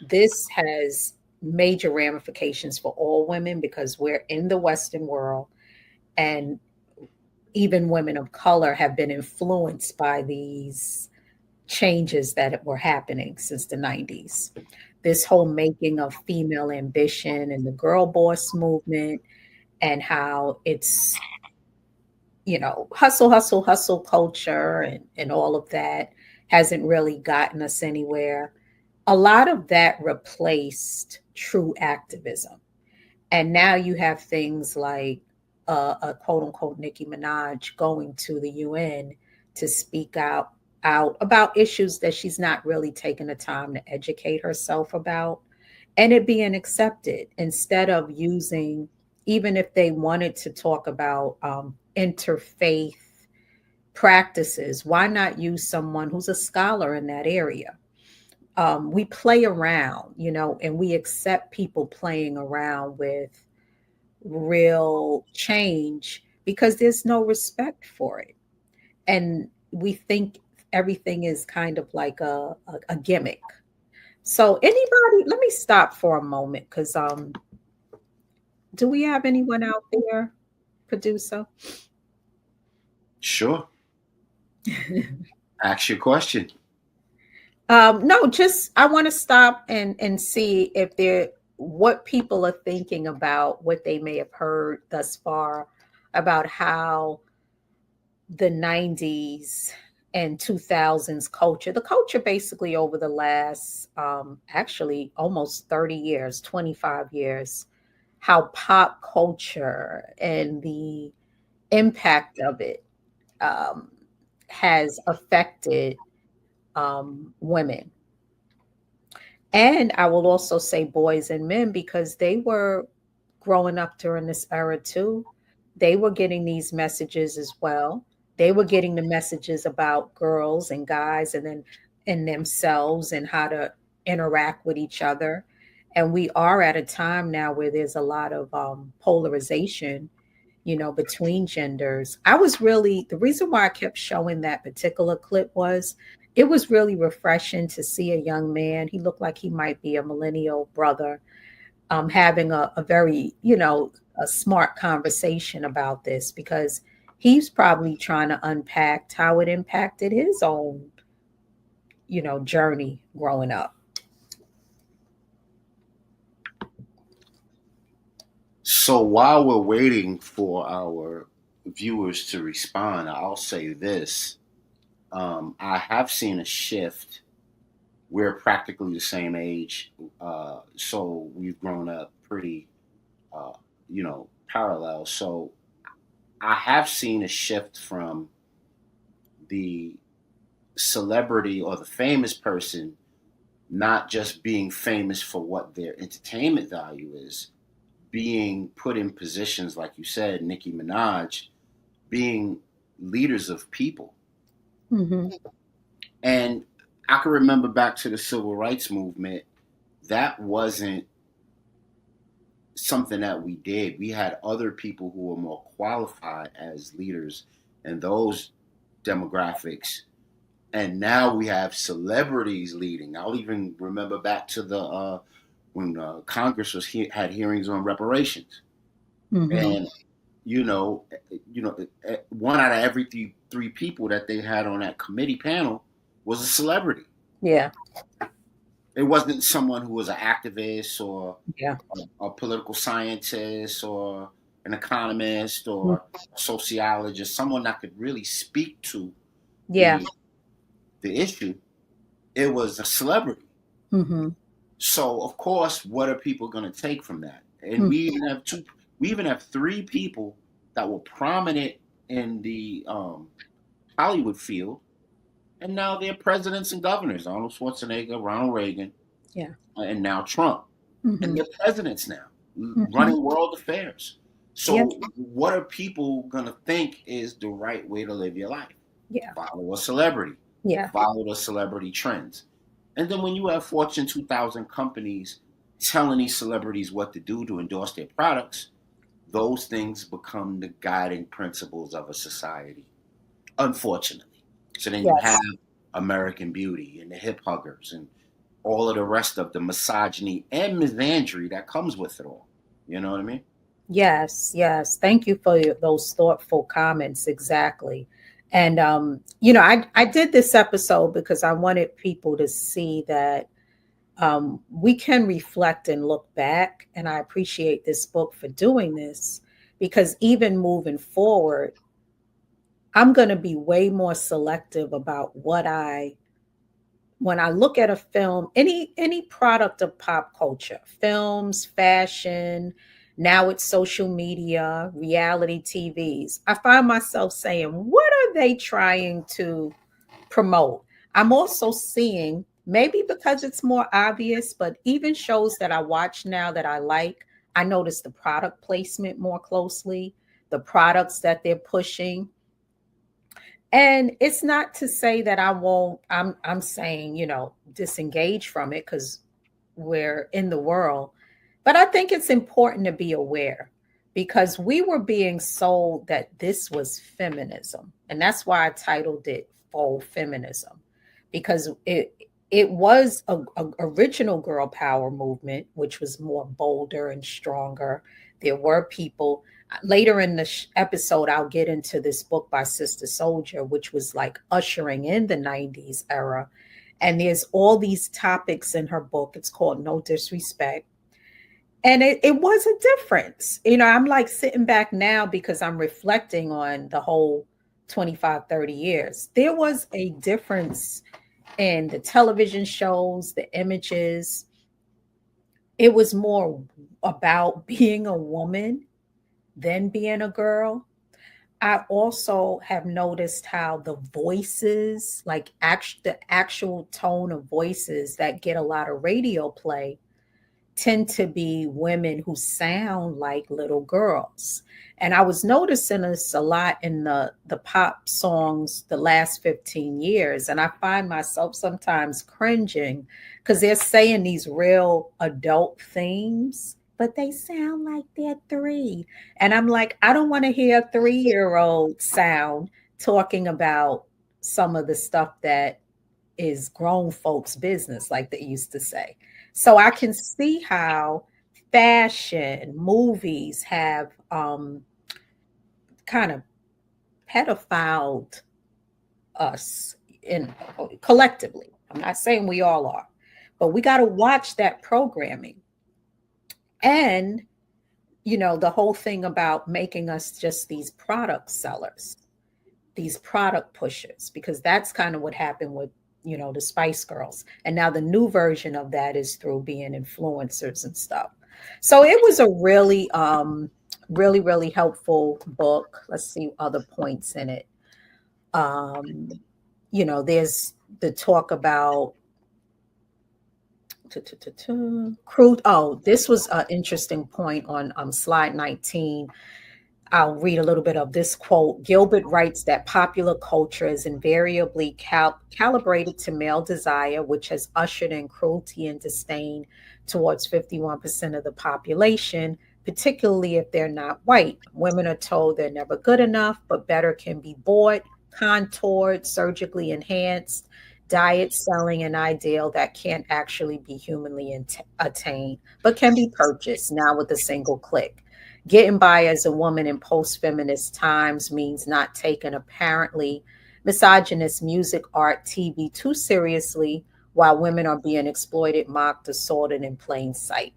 this has major ramifications for all women because we're in the Western world and even women of color have been influenced by these changes that were happening since the 90s. This whole making of female ambition and the girl boss movement and how it's, hustle, hustle, hustle culture and all of that. hasn't really gotten us anywhere. A lot of that replaced true activism. And now you have things like a quote unquote Nicki Minaj going to the UN to speak out about issues that she's not really taking the time to educate herself about, and it being accepted instead of using, even if they wanted to talk about interfaith practices, why not use someone who's a scholar in that area? We play around, and we accept people playing around with real change because there's no respect for it. And we think everything is kind of like a gimmick. So anybody, let me stop for a moment because do we have anyone out there, producer? Sure. Ask your question. No, just I want to stop and see if there what people are thinking about what they may have heard thus far about how the 90s and 2000s culture, the culture basically over the last actually almost 30 years, 25 years, how pop culture and the impact of it um, has affected women. And I will also say boys and men because they were growing up during this era too. They were getting these messages as well. They were getting the messages about girls and guys and then in themselves and how to interact with each other. And we are at a time now where there's a lot of polarization, between genders. I was really, the reason why I kept showing that particular clip was it was really refreshing to see a young man. He looked like he might be a millennial brother, having a very, a smart conversation about this because he's probably trying to unpack how it impacted his own, journey growing up. So while we're waiting for our viewers to respond, I'll say this. I have seen a shift. We're practically the same age. So we've grown up pretty, uh, parallel. So I have seen a shift from the celebrity or the famous person not just being famous for what their entertainment value is, being put in positions, like you said, Nicki Minaj, being leaders of people. Mm-hmm. And I can remember back to the civil rights movement, that wasn't something that we did. We had other people who were more qualified as leaders in those demographics. And now we have celebrities leading. I'll even remember back to the when Congress had hearings on reparations, Mm-hmm. and one out of every three people that they had on that committee panel was a celebrity. Yeah. It wasn't someone who was an activist or Yeah. a political scientist or an economist Mm. or a sociologist, someone that could really speak to Yeah. the issue. It was a celebrity. Mm-hmm. So of course, what are people going to take from that? And we even have two. We even have three people that were prominent in the Hollywood field, and now they're presidents and governors. Arnold Schwarzenegger, Ronald Reagan, Yeah. and now Trump, and Mm-hmm. they're presidents now, Mm-hmm. running world affairs. Yeah. So what are people going to think is the right way to live your life? Yeah. Follow a celebrity. Yeah. Follow the celebrity trends. And then when you have Fortune 2000 companies telling these celebrities what to do to endorse their products, those things become the guiding principles of a society, unfortunately. So then you Yes. have American Beauty and the hip huggers and all of the rest of the misogyny and misandry that comes with it all. You know what I mean? Yes, yes. Thank you for those thoughtful comments. Exactly. And I did this episode because I wanted people to see that we can reflect and look back. And I appreciate this book for doing this because even moving forward, I'm going to be way more selective about what I when I look at a film, any product of pop culture, films, fashion, now it's social media, reality TVs, I find myself saying, what are they trying to promote? I'm also seeing, maybe because it's more obvious, but even shows that I watch now that I like, I notice the product placement more closely, the products that they're pushing. And it's not to say that I won't, I'm saying, disengage from it because we're in the world. But I think it's important to be aware because we were being sold that this was feminism. And that's why I titled it Faux Feminism, because it was a original girl power movement, which was more bolder and stronger. There were people later in the episode, I'll get into this book by Sister Soldier, which was like ushering in the 90s era. And there's all these topics in her book. It's called No Disrespect. And it was a difference. I'm like sitting back now because I'm reflecting on the whole 25, 30 years. There was a difference in the television shows, the images. It was more about being a woman than being a girl. I also have noticed how the voices, like the actual tone of voices that get a lot of radio play, tend to be women who sound like little girls. And I was noticing this a lot in the pop songs the last 15 years. And I find myself sometimes cringing because they're saying these real adult themes, but they sound like they're three. And I'm like, I don't want to hear a 3-year-old sound talking about some of the stuff that is grown folks' business, like they used to say. So I can see how fashion, movies have kind of pedophiled us in collectively. I'm not saying we all are, but we got to watch that programming. And the whole thing about making us just these product sellers, these product pushers, because that's kind of what happened with the Spice Girls. And now the new version of that is through being influencers and stuff. So it was a really, really, really helpful book. Let's see other points in it. There's the talk about crude. Oh, this was an interesting point on slide 19. I'll read a little bit of this quote. Gilbert writes that popular culture is invariably calibrated to male desire, which has ushered in cruelty and disdain towards 51% of the population, particularly if they're not white. Women are told they're never good enough, but better can be bought, contoured, surgically enhanced, diet selling an ideal that can't actually be humanly attained, but can be purchased now with a single click. Getting by as a woman in post-feminist times means not taking apparently misogynist music, art, TV too seriously while women are being exploited, mocked, assaulted in plain sight.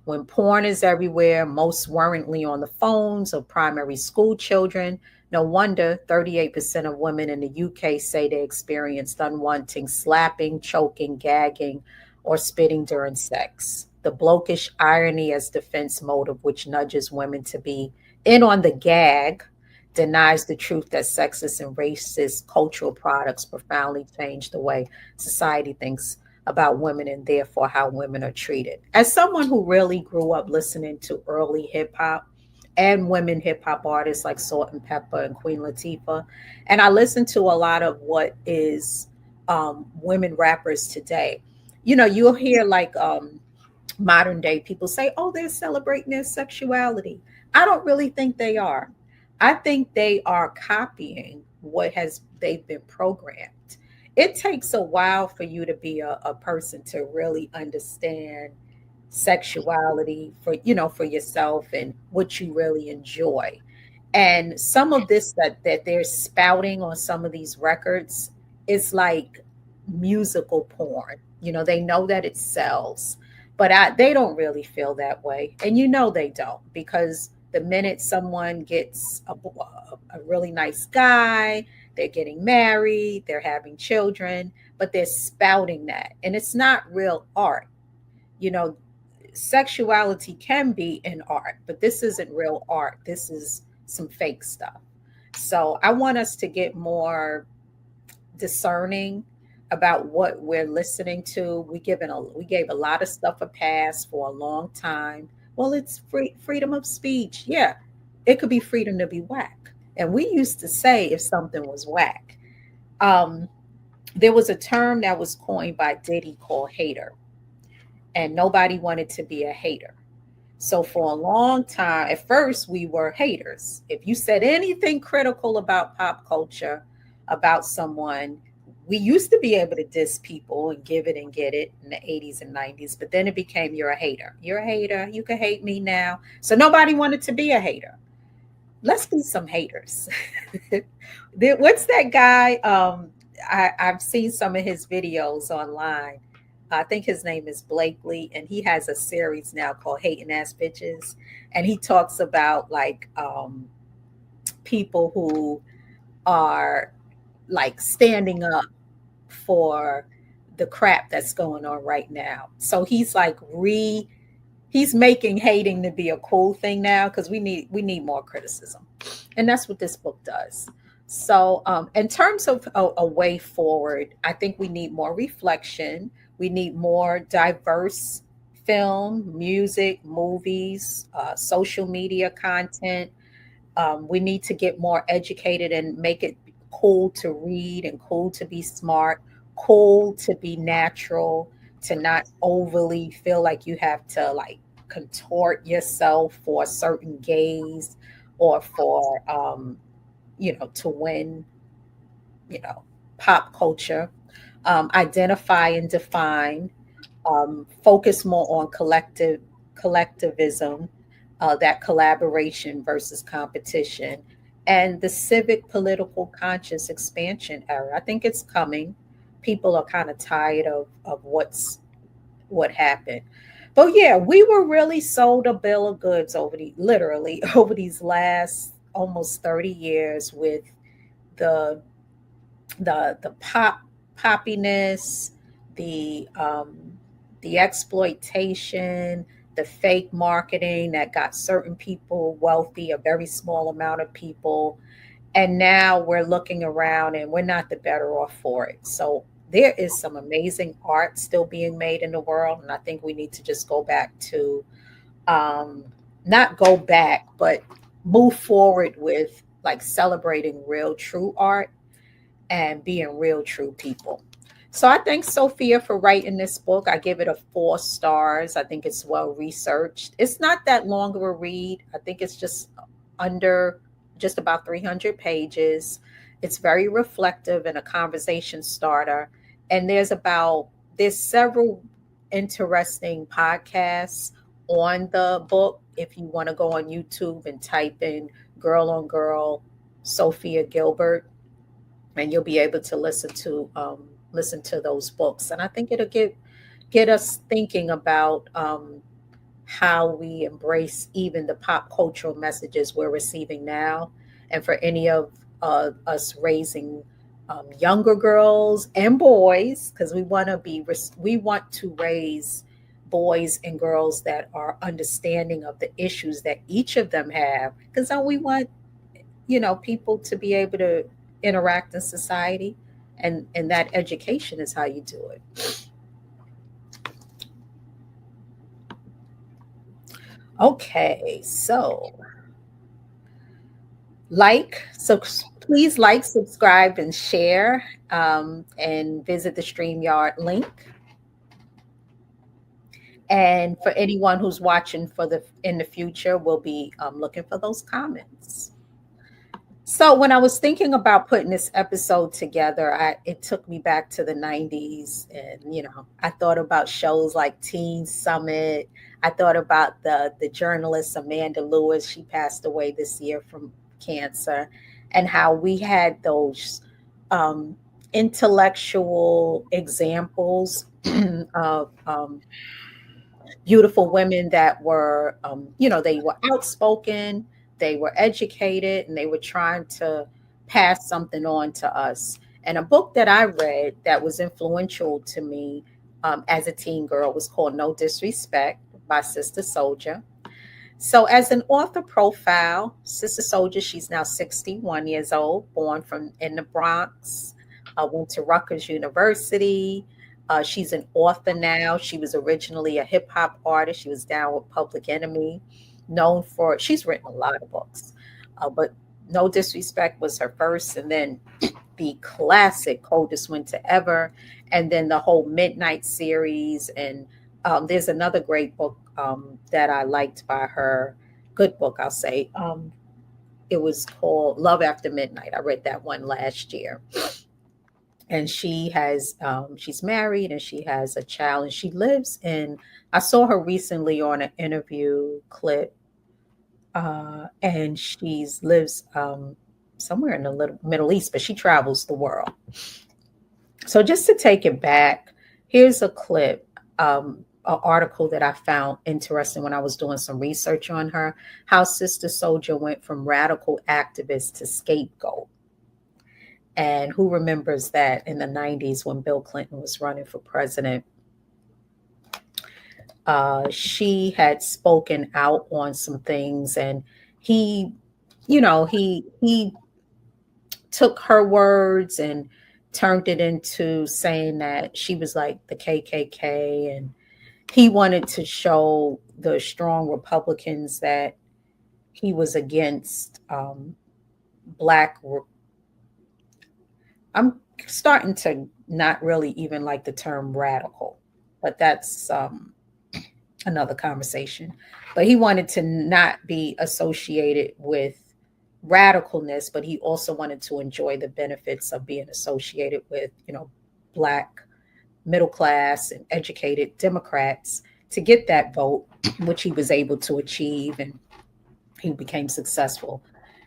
When porn is everywhere, most worryingly on the phones of primary school children, no wonder 38% of women in the UK say they experienced unwanted slapping, choking, gagging, or spitting during sex. The blokish irony as defense motive, which nudges women to be in on the gag, denies the truth that sexist and racist cultural products profoundly change the way society thinks about women and therefore how women are treated. As someone who really grew up listening to early hip hop and women hip hop artists like Salt and Pepper and Queen Latifah, and I listen to a lot of what is women rappers today. You'll hear like modern day people say, oh, they're celebrating their sexuality. I don't really think they are. I think they are copying what has they've been programmed. It takes a while for you to be a person to really understand sexuality for yourself and what you really enjoy. And some of this that they're spouting on some of these records is like musical porn. They know that it sells, but they don't really feel that way. And they don't, because the minute someone gets a really nice guy, they're getting married, they're having children. but they're spouting that. And it's not real art. You know, sexuality can be in art, but this isn't real art. This is some fake stuff. So I want us to get more discerning about what we're listening to. We gave a lot of stuff a pass for a long time. Well, it's freedom of speech. Yeah, it could be freedom to be whack. And we used to say if something was whack. Um, there was a term that was coined by Diddy called hater, and nobody wanted to be a hater. So for a long time, at first we were haters. If you said anything critical about pop culture, about someone, we used to be able to diss people and give it and get it in the 80s and 90s, but then it became you're a hater. You're a hater. You can hate me now. So nobody wanted to be a hater. Let's be some haters. What's that guy? I've seen some of his videos online. I think his name is Blakely, and he has a series now called Hating Ass Bitches. And he talks about like people who are like standing up for the crap that's going on right now. So he's like he's making hating to be a cool thing now because we need more criticism, and that's what this book does. So in terms of a way forward, I think we need more reflection. We need more diverse film, music, movies, social media content. We need to get more educated and make it cool to read and cool to be smart, cool to be natural, to not overly feel like you have to like contort yourself for a certain gaze or for to win, pop culture. Identify and define, focus more on collectivism, that collaboration versus competition, and the civic political conscious expansion era. I think it's coming. People are kind of tired of what happened. But yeah, we were really sold a bill of goods literally over these last almost 30 years with the the poppiness, the exploitation, the fake marketing that got certain people wealthy, a very small amount of people. And now we're looking around and we're not the better off for it. So there is some amazing art still being made in the world. And I think we need to just go back to, um, not go back, but move forward with like celebrating real, true art and being real, true people. So I thank Sophia for writing this book. I give it a 4 stars. I think it's well researched. It's not that long of a read. I think it's under just about 300 pages. It's very reflective and a conversation starter. And there's several interesting podcasts on the book. If you want to go on YouTube and type in Girl on Girl Sophia Gilbert, and you'll be able to listen to those books. And I think it'll get us thinking about how we embrace even the pop cultural messages we're receiving now, and for any of us raising younger girls and boys, because we want to raise boys and girls that are understanding of the issues that each of them have, because we want people to be able to interact in society, and that education is how you do it. Okay, so please like, subscribe, and share, and visit the StreamYard link. And for anyone who's watching in the future, we'll be looking for those comments. So when I was thinking about putting this episode together, it took me back to the 90s. And, I thought about shows like Teen Summit. I thought about the journalist Amanda Lewis. She passed away this year from cancer, and how we had those intellectual examples of beautiful women that were, they were outspoken, they were educated, and they were trying to pass something on to us. And a book that I read that was influential to me as a teen girl was called No Disrespect by Sister Soldier. So, as an author profile, Sister Soldier, she's now 61 years old, born from in the Bronx, went to Rutgers University. She's an author now. She was originally a hip hop artist. She was down with Public Enemy, known for, she's written a lot of books, but No Disrespect was her first. And then the classic Coldest Winter Ever, and then the whole Midnight series. And there's another great book that I liked by her, good book, I'll say. It was called Love After Midnight. I read that one last year. And she's married and she has a child, and she lives in, I saw her recently on an interview clip, and she's lives somewhere in the Middle East, but she travels the world. So just to take it back, here's a clip, an article that I found interesting when I was doing some research on her, how Sister Soldier went from radical activist to scapegoat. And who remembers that in the 90s when Bill Clinton was running for president? She had spoken out on some things, and he took her words and turned it into saying that she was like the KKK, and he wanted to show the strong Republicans that he was against black. I'm starting to not really even like the term radical, but that's another conversation. But he wanted to not be associated with radicalness, but he also wanted to enjoy the benefits of being associated with, black middle class and educated Democrats to get that vote, which he was able to achieve. And he became successful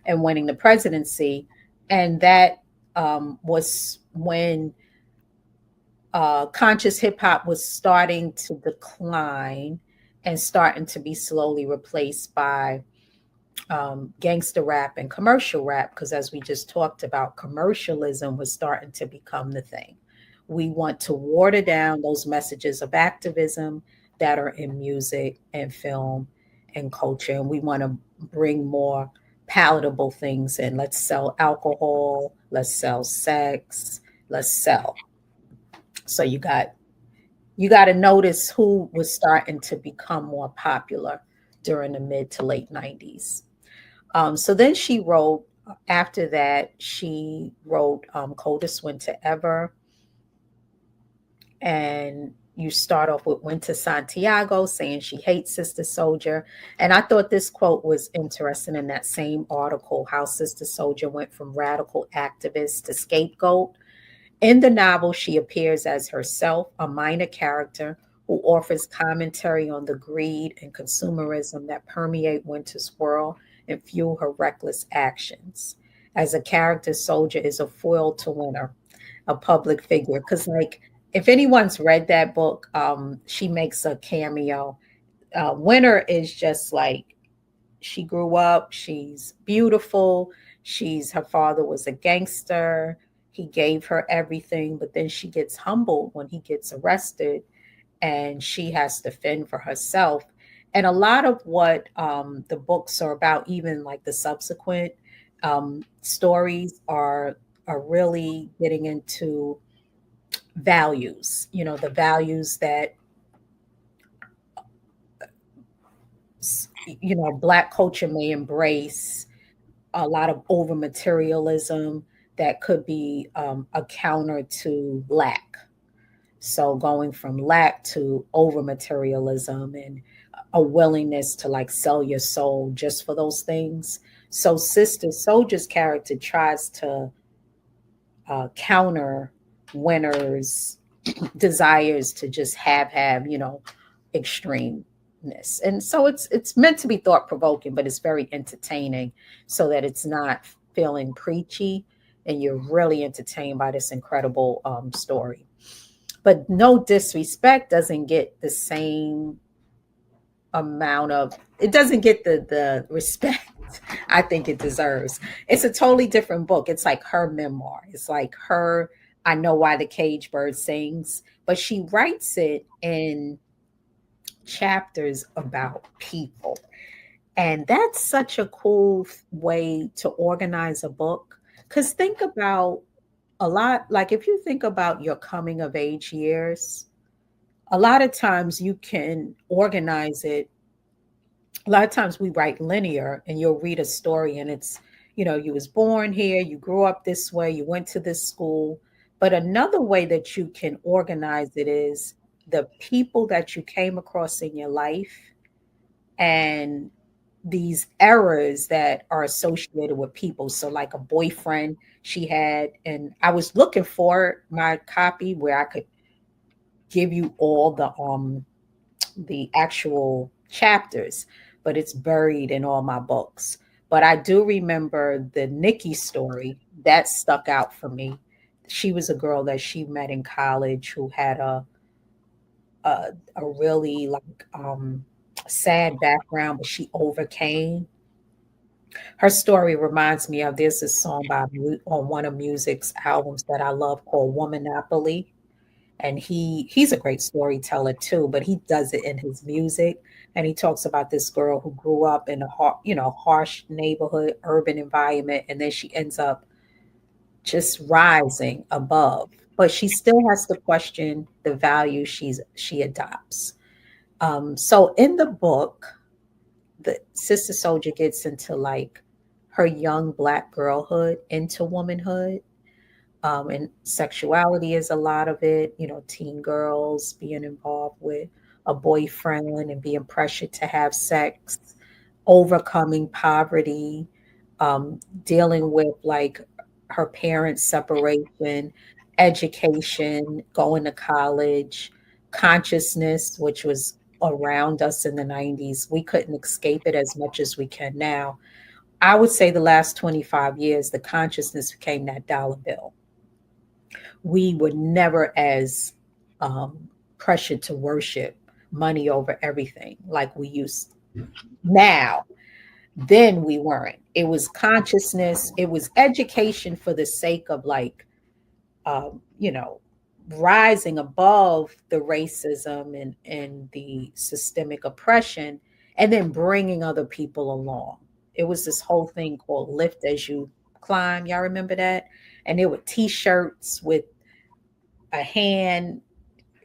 in winning the presidency. And that was when conscious hip hop was starting to decline and starting to be slowly replaced by gangster rap and commercial rap, because as we just talked about, commercialism was starting to become the thing. We want to water down those messages of activism that are in music and film and culture, and we want to bring more palatable things in. Let's sell alcohol, let's sell sex, let's sell. So you got to notice who was starting to become more popular during the mid to late 90s. So then she wrote, after that, she wrote Coldest Winter Ever. And you start off with Winter Santiago saying she hates Sister Soldier. And I thought this quote was interesting in that same article, how Sister Soldier went from radical activist to scapegoat. In the novel, she appears as herself, a minor character who offers commentary on the greed and consumerism that permeate Winter's world and fuel her reckless actions. As a character, Soldier is a foil to Winter, a public figure. Because, if anyone's read that book, she makes a cameo. Winter is just like, she grew up, she's beautiful, her father was a gangster, he gave her everything, but then she gets humbled when he gets arrested and she has to fend for herself. And a lot of what the books are about, even like the subsequent stories, are really getting into values, the values that, Black culture may embrace, a lot of over materialism that could be a counter to lack. So going from lack to over materialism and a willingness to sell your soul just for those things. So Sister Soldier's character tries to counter Winter's desires to just have extremeness. And so it's meant to be thought provoking, but it's very entertaining, so that it's not feeling preachy and you're really entertained by this incredible story. But No Disrespect doesn't get the same amount of, it doesn't get the respect I think it deserves. It's a totally different book. It's like her memoir. It's like her, I Know Why the Cage Bird Sings, but she writes it in chapters about people. And that's such a cool way to organize a book. Because think about a lot, like if you think about your coming of age years, a lot of times you can organize it. A lot of times we write linear and you'll read a story and it's, you was born here, you grew up this way, you went to this school. But another way that you can organize it is the people that you came across in your life and these errors that are associated with people. So, like a boyfriend she had, and I was looking for my copy where I could give you all the actual chapters, but it's buried in all my books. But I do remember the Nikki story that stuck out for me. She was a girl that she met in college who had a really like sad background, but she overcame. Her story reminds me of, there's this song on one of Music's albums that I love called Womanopoly, and he's a great storyteller too, but he does it in his music. And he talks about this girl who grew up in a harsh neighborhood, urban environment, and then she ends up just rising above, but she still has to question the value she adopts. So in the book, the Sister Soldier gets into like her young Black girlhood into womanhood. And sexuality is a lot of it, teen girls being involved with a boyfriend and being pressured to have sex, overcoming poverty, dealing with like her parents' separation, education, going to college, consciousness, which was around us in the 90s. We couldn't escape it as much as we can now. I would say the last 25 years, the consciousness became that dollar bill. We were never as pressured to worship money over everything like we used now. Then we weren't. It was consciousness, it was education for the sake of like, um, you know, rising above the racism and the systemic oppression, and then bringing other people along. It was this whole thing called Lift as You Climb. Y'all remember that? And there were T-shirts with a hand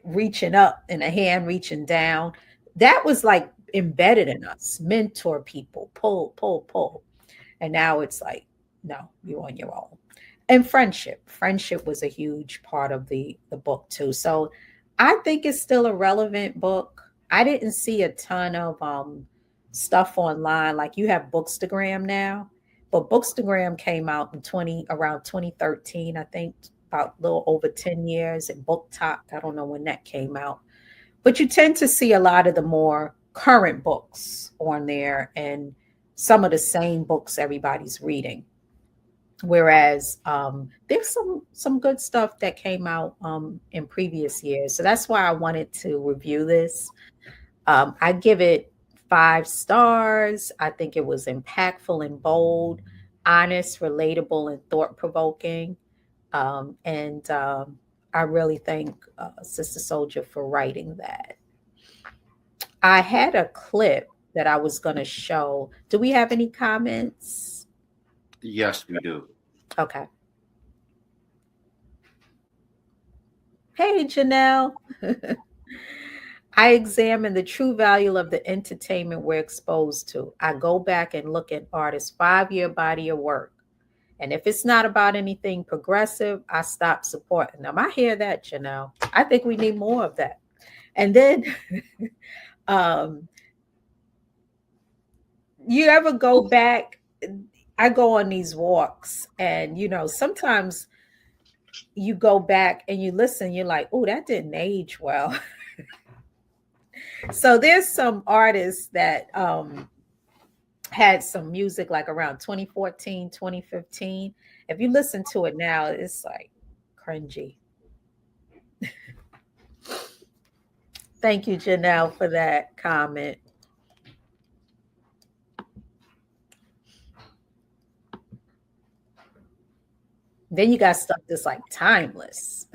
reaching up and a hand reaching down. That was like embedded in us. Mentor people, pull, pull, pull. And now it's like, no, you're on your own. And friendship was a huge part of the book too. So I think it's still a relevant book. I didn't see a ton of stuff online. Like you have Bookstagram now, but Bookstagram came out in around 2013, I think, about a little over 10 years. And Book Talk, I don't know when that came out, but you tend to see a lot of the more current books on there and some of the same books everybody's reading. Whereas there's some good stuff that came out in previous years. So that's why I wanted to review this. I give it 5 stars. I think it was impactful and bold, honest, relatable, and thought provoking. And I really thank Sister Soldier for writing that. I had a clip that I was going to show. Do we have any comments? Yes, we do. Okay. Hey, Janelle. I examine the true value of the entertainment we're exposed to. I go back and look at artists' 5-year body of work. And if it's not about anything progressive, I stop supporting them. I hear that, Janelle. I think we need more of that. And then you ever go back? I go on these walks, and sometimes you go back and you listen, you're like, oh, that didn't age well. So there's some artists that had some music like around 2014, 2015. If you listen to it now, it's like cringy. Thank you, Janelle, for that comment. Then you got stuff that's like timeless.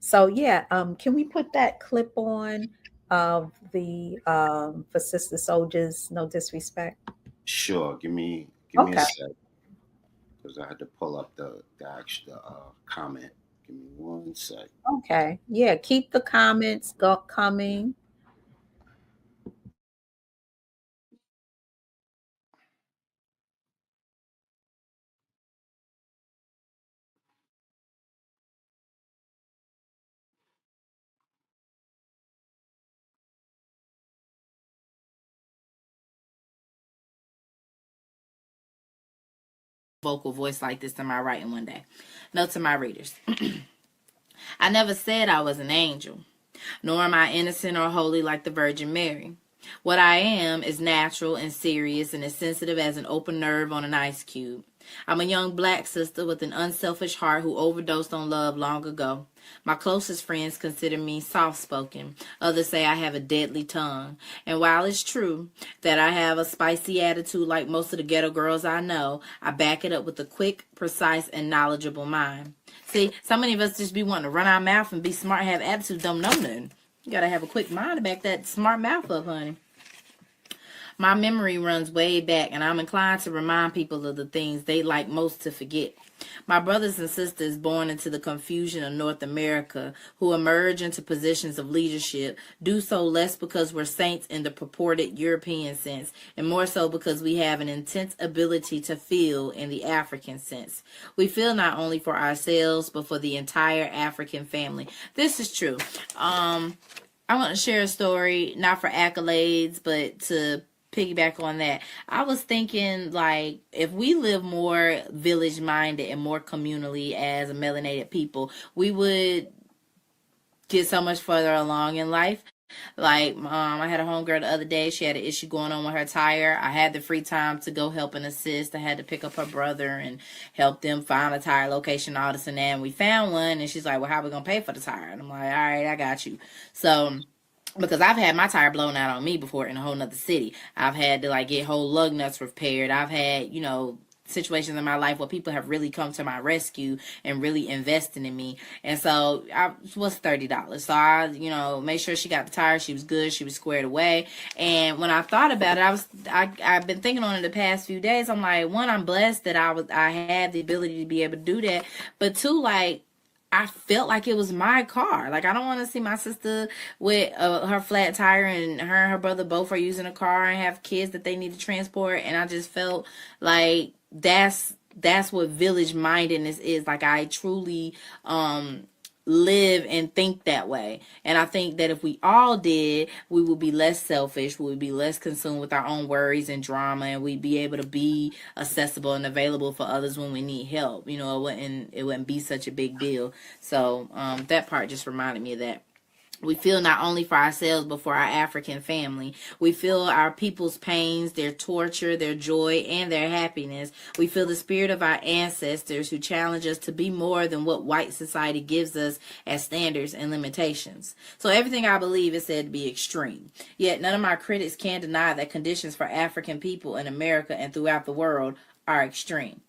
So yeah, can we put that clip on of the for Sister Soldiers, no disrespect? Sure. Give me a Okay. sec because I had to pull up the actual comment. Give me one sec. Okay. Yeah, keep the comments coming. Vocal voice like this in my writing one day. Note to my readers. I never said I was an angel, nor am I innocent or holy like the Virgin Mary. What I am is natural and serious and as sensitive as an open nerve on an ice cube. I'm a young black sister with an unselfish heart who overdosed on love long ago. My closest friends consider me soft-spoken. Others say I have a deadly tongue. And while it's true that I have a spicy attitude like most of the ghetto girls I know, I back it up with a quick, precise, and knowledgeable mind. See, so many of us just be wanting to run our mouth and be smart, have attitude, don't know nothing. You gotta have a quick mind to back that smart mouth up, honey. My memory runs way back, and I'm inclined to remind people of the things they like most to forget. My brothers and sisters born into the confusion of North America who emerge into positions of leadership do so less because we're saints in the purported European sense, and more so because we have an intense ability to feel in the African sense. We feel not only for ourselves, but for the entire African family. This is true. I want to share a story, not for accolades, but to piggyback on that. I was thinking, like, if we live more village minded and more communally as a melanated people, we would get so much further along in life. Like, I had a homegirl the other day. She had an issue going on with her tire. I had the free time to go help and assist. I had to pick up her brother and help them find a tire location, all this and that. And we found one, and she's like, "Well, how are we gonna pay for the tire?" And I'm like, "All right, I got you." So, because I've had my tire blown out on me before in a whole nother city. I've had to like get whole lug nuts repaired. I've had, situations in my life where people have really come to my rescue and really invested in me. And so I was $30. So I, made sure she got the tire. She was good. She was squared away. And when I thought about it, I've been thinking on it the past few days. I'm like, one, I'm blessed that I had the ability to be able to do that. But two, like, I felt like it was my car. Like, I don't want to see my sister with her flat tire and her brother both are using a car and have kids that they need to transport. And I just felt like that's what village mindedness is. Like, I truly live and think that way. And I think that if we all did, we would be less selfish, we would be less consumed with our own worries and drama, and we'd be able to be accessible and available for others when we need help. It wouldn't be such a big deal. So that part just reminded me of that. We feel not only for ourselves, but for our African family. We feel our people's pains, their torture, their joy, and their happiness. We feel the spirit of our ancestors who challenge us to be more than what white society gives us as standards and limitations. So everything I believe is said to be extreme. Yet none of my critics can deny that conditions for African people in America and throughout the world are extreme.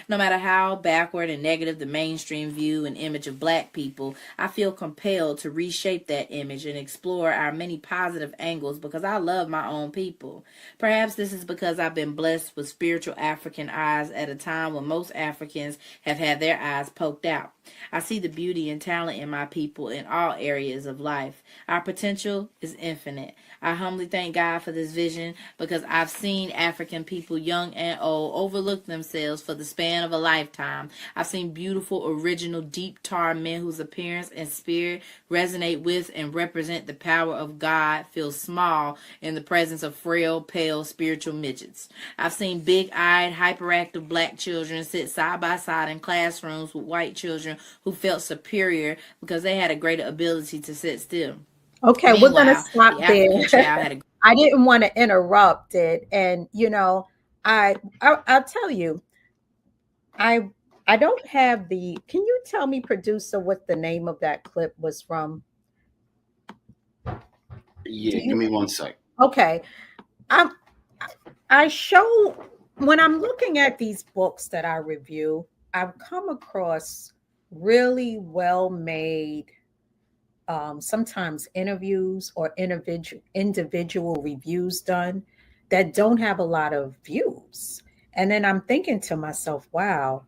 No matter how backward and negative the mainstream view and image of black people, I feel compelled to reshape that image and explore our many positive angles because I love my own people. Perhaps this is because I've been blessed with spiritual African eyes at a time when most Africans have had their eyes poked out. I see the beauty and talent in my people in all areas of life. Our potential is infinite. I humbly thank God for this vision because I've seen African people, young and old, overlook themselves for the span of a lifetime. I've seen beautiful, original, deep tar men whose appearance and spirit resonate with and represent the power of God feel small in the presence of frail, pale, spiritual midgets. I've seen big-eyed, hyperactive black children sit side by side in classrooms with white children who felt superior because they had a greater ability to sit still. Okay, we're going to Meanwhile, stop the there. African child had a I didn't want to interrupt it. And, I'll tell you, I I don't have the, can you tell me, producer, what the name of that clip was from? Do Yeah, give you? me one sec. Okay. I'm, I show when I'm looking at these books that I review, I've come across really well made, sometimes interviews or individual reviews done that don't have a lot of views. And then I'm thinking to myself, wow,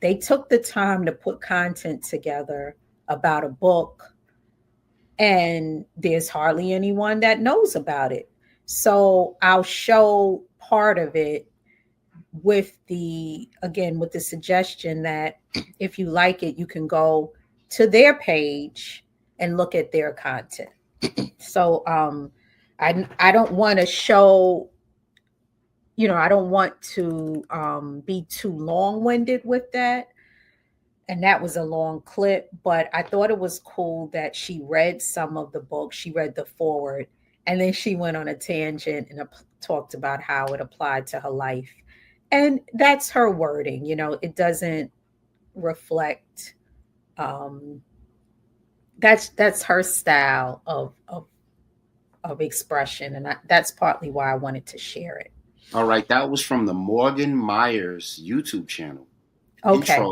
they took the time to put content together about a book, and there's hardly anyone that knows about it. So I'll show part of it with with the suggestion that if you like it, you can go to their page and look at their content. So I don't want to show, I don't want to be too long-winded with that. And that was a long clip, but I thought it was cool that she read some of the book. She read the forward, and then she went on a tangent and talked about how it applied to her life. And that's her wording, it doesn't reflect, um that's her style of expression, and that's partly why I wanted to share it. All right, that was from the Morgan Myers YouTube channel. Okay.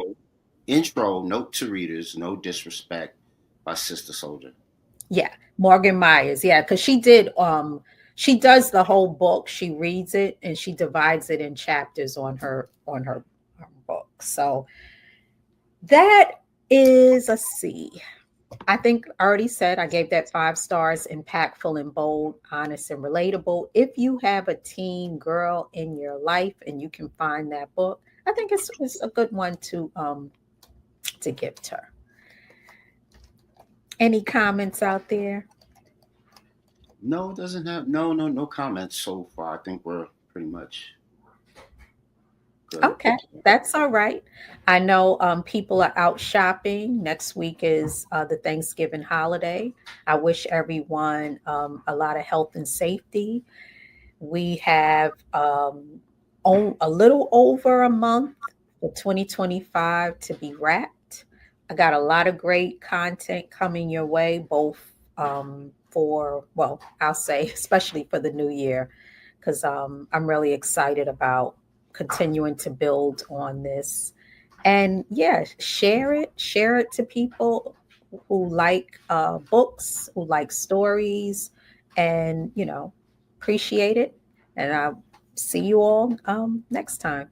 Intro, note to readers, no disrespect, by Sister Soldier. Yeah, Morgan Myers. Yeah, because she does the whole book. She reads it and she divides it in chapters on her book. So that is, let's see. I think I already said I gave that 5 stars, impactful and bold, honest and relatable. If you have a teen girl in your life and you can find that book, I think it's a good one to gift her. Any comments out there? No, it doesn't have no comments so far. I think we're pretty much good. Okay, that's all right. I know people are out shopping. Next week is the Thanksgiving holiday. I wish everyone a lot of health and safety. We have a little over a month for 2025 to be wrapped. I got a lot of great content coming your way, both I'll say, especially for the new year, because I'm really excited about continuing to build on this. And yeah, share it to people who like books, who like stories, and appreciate it. And I'll see you all next time.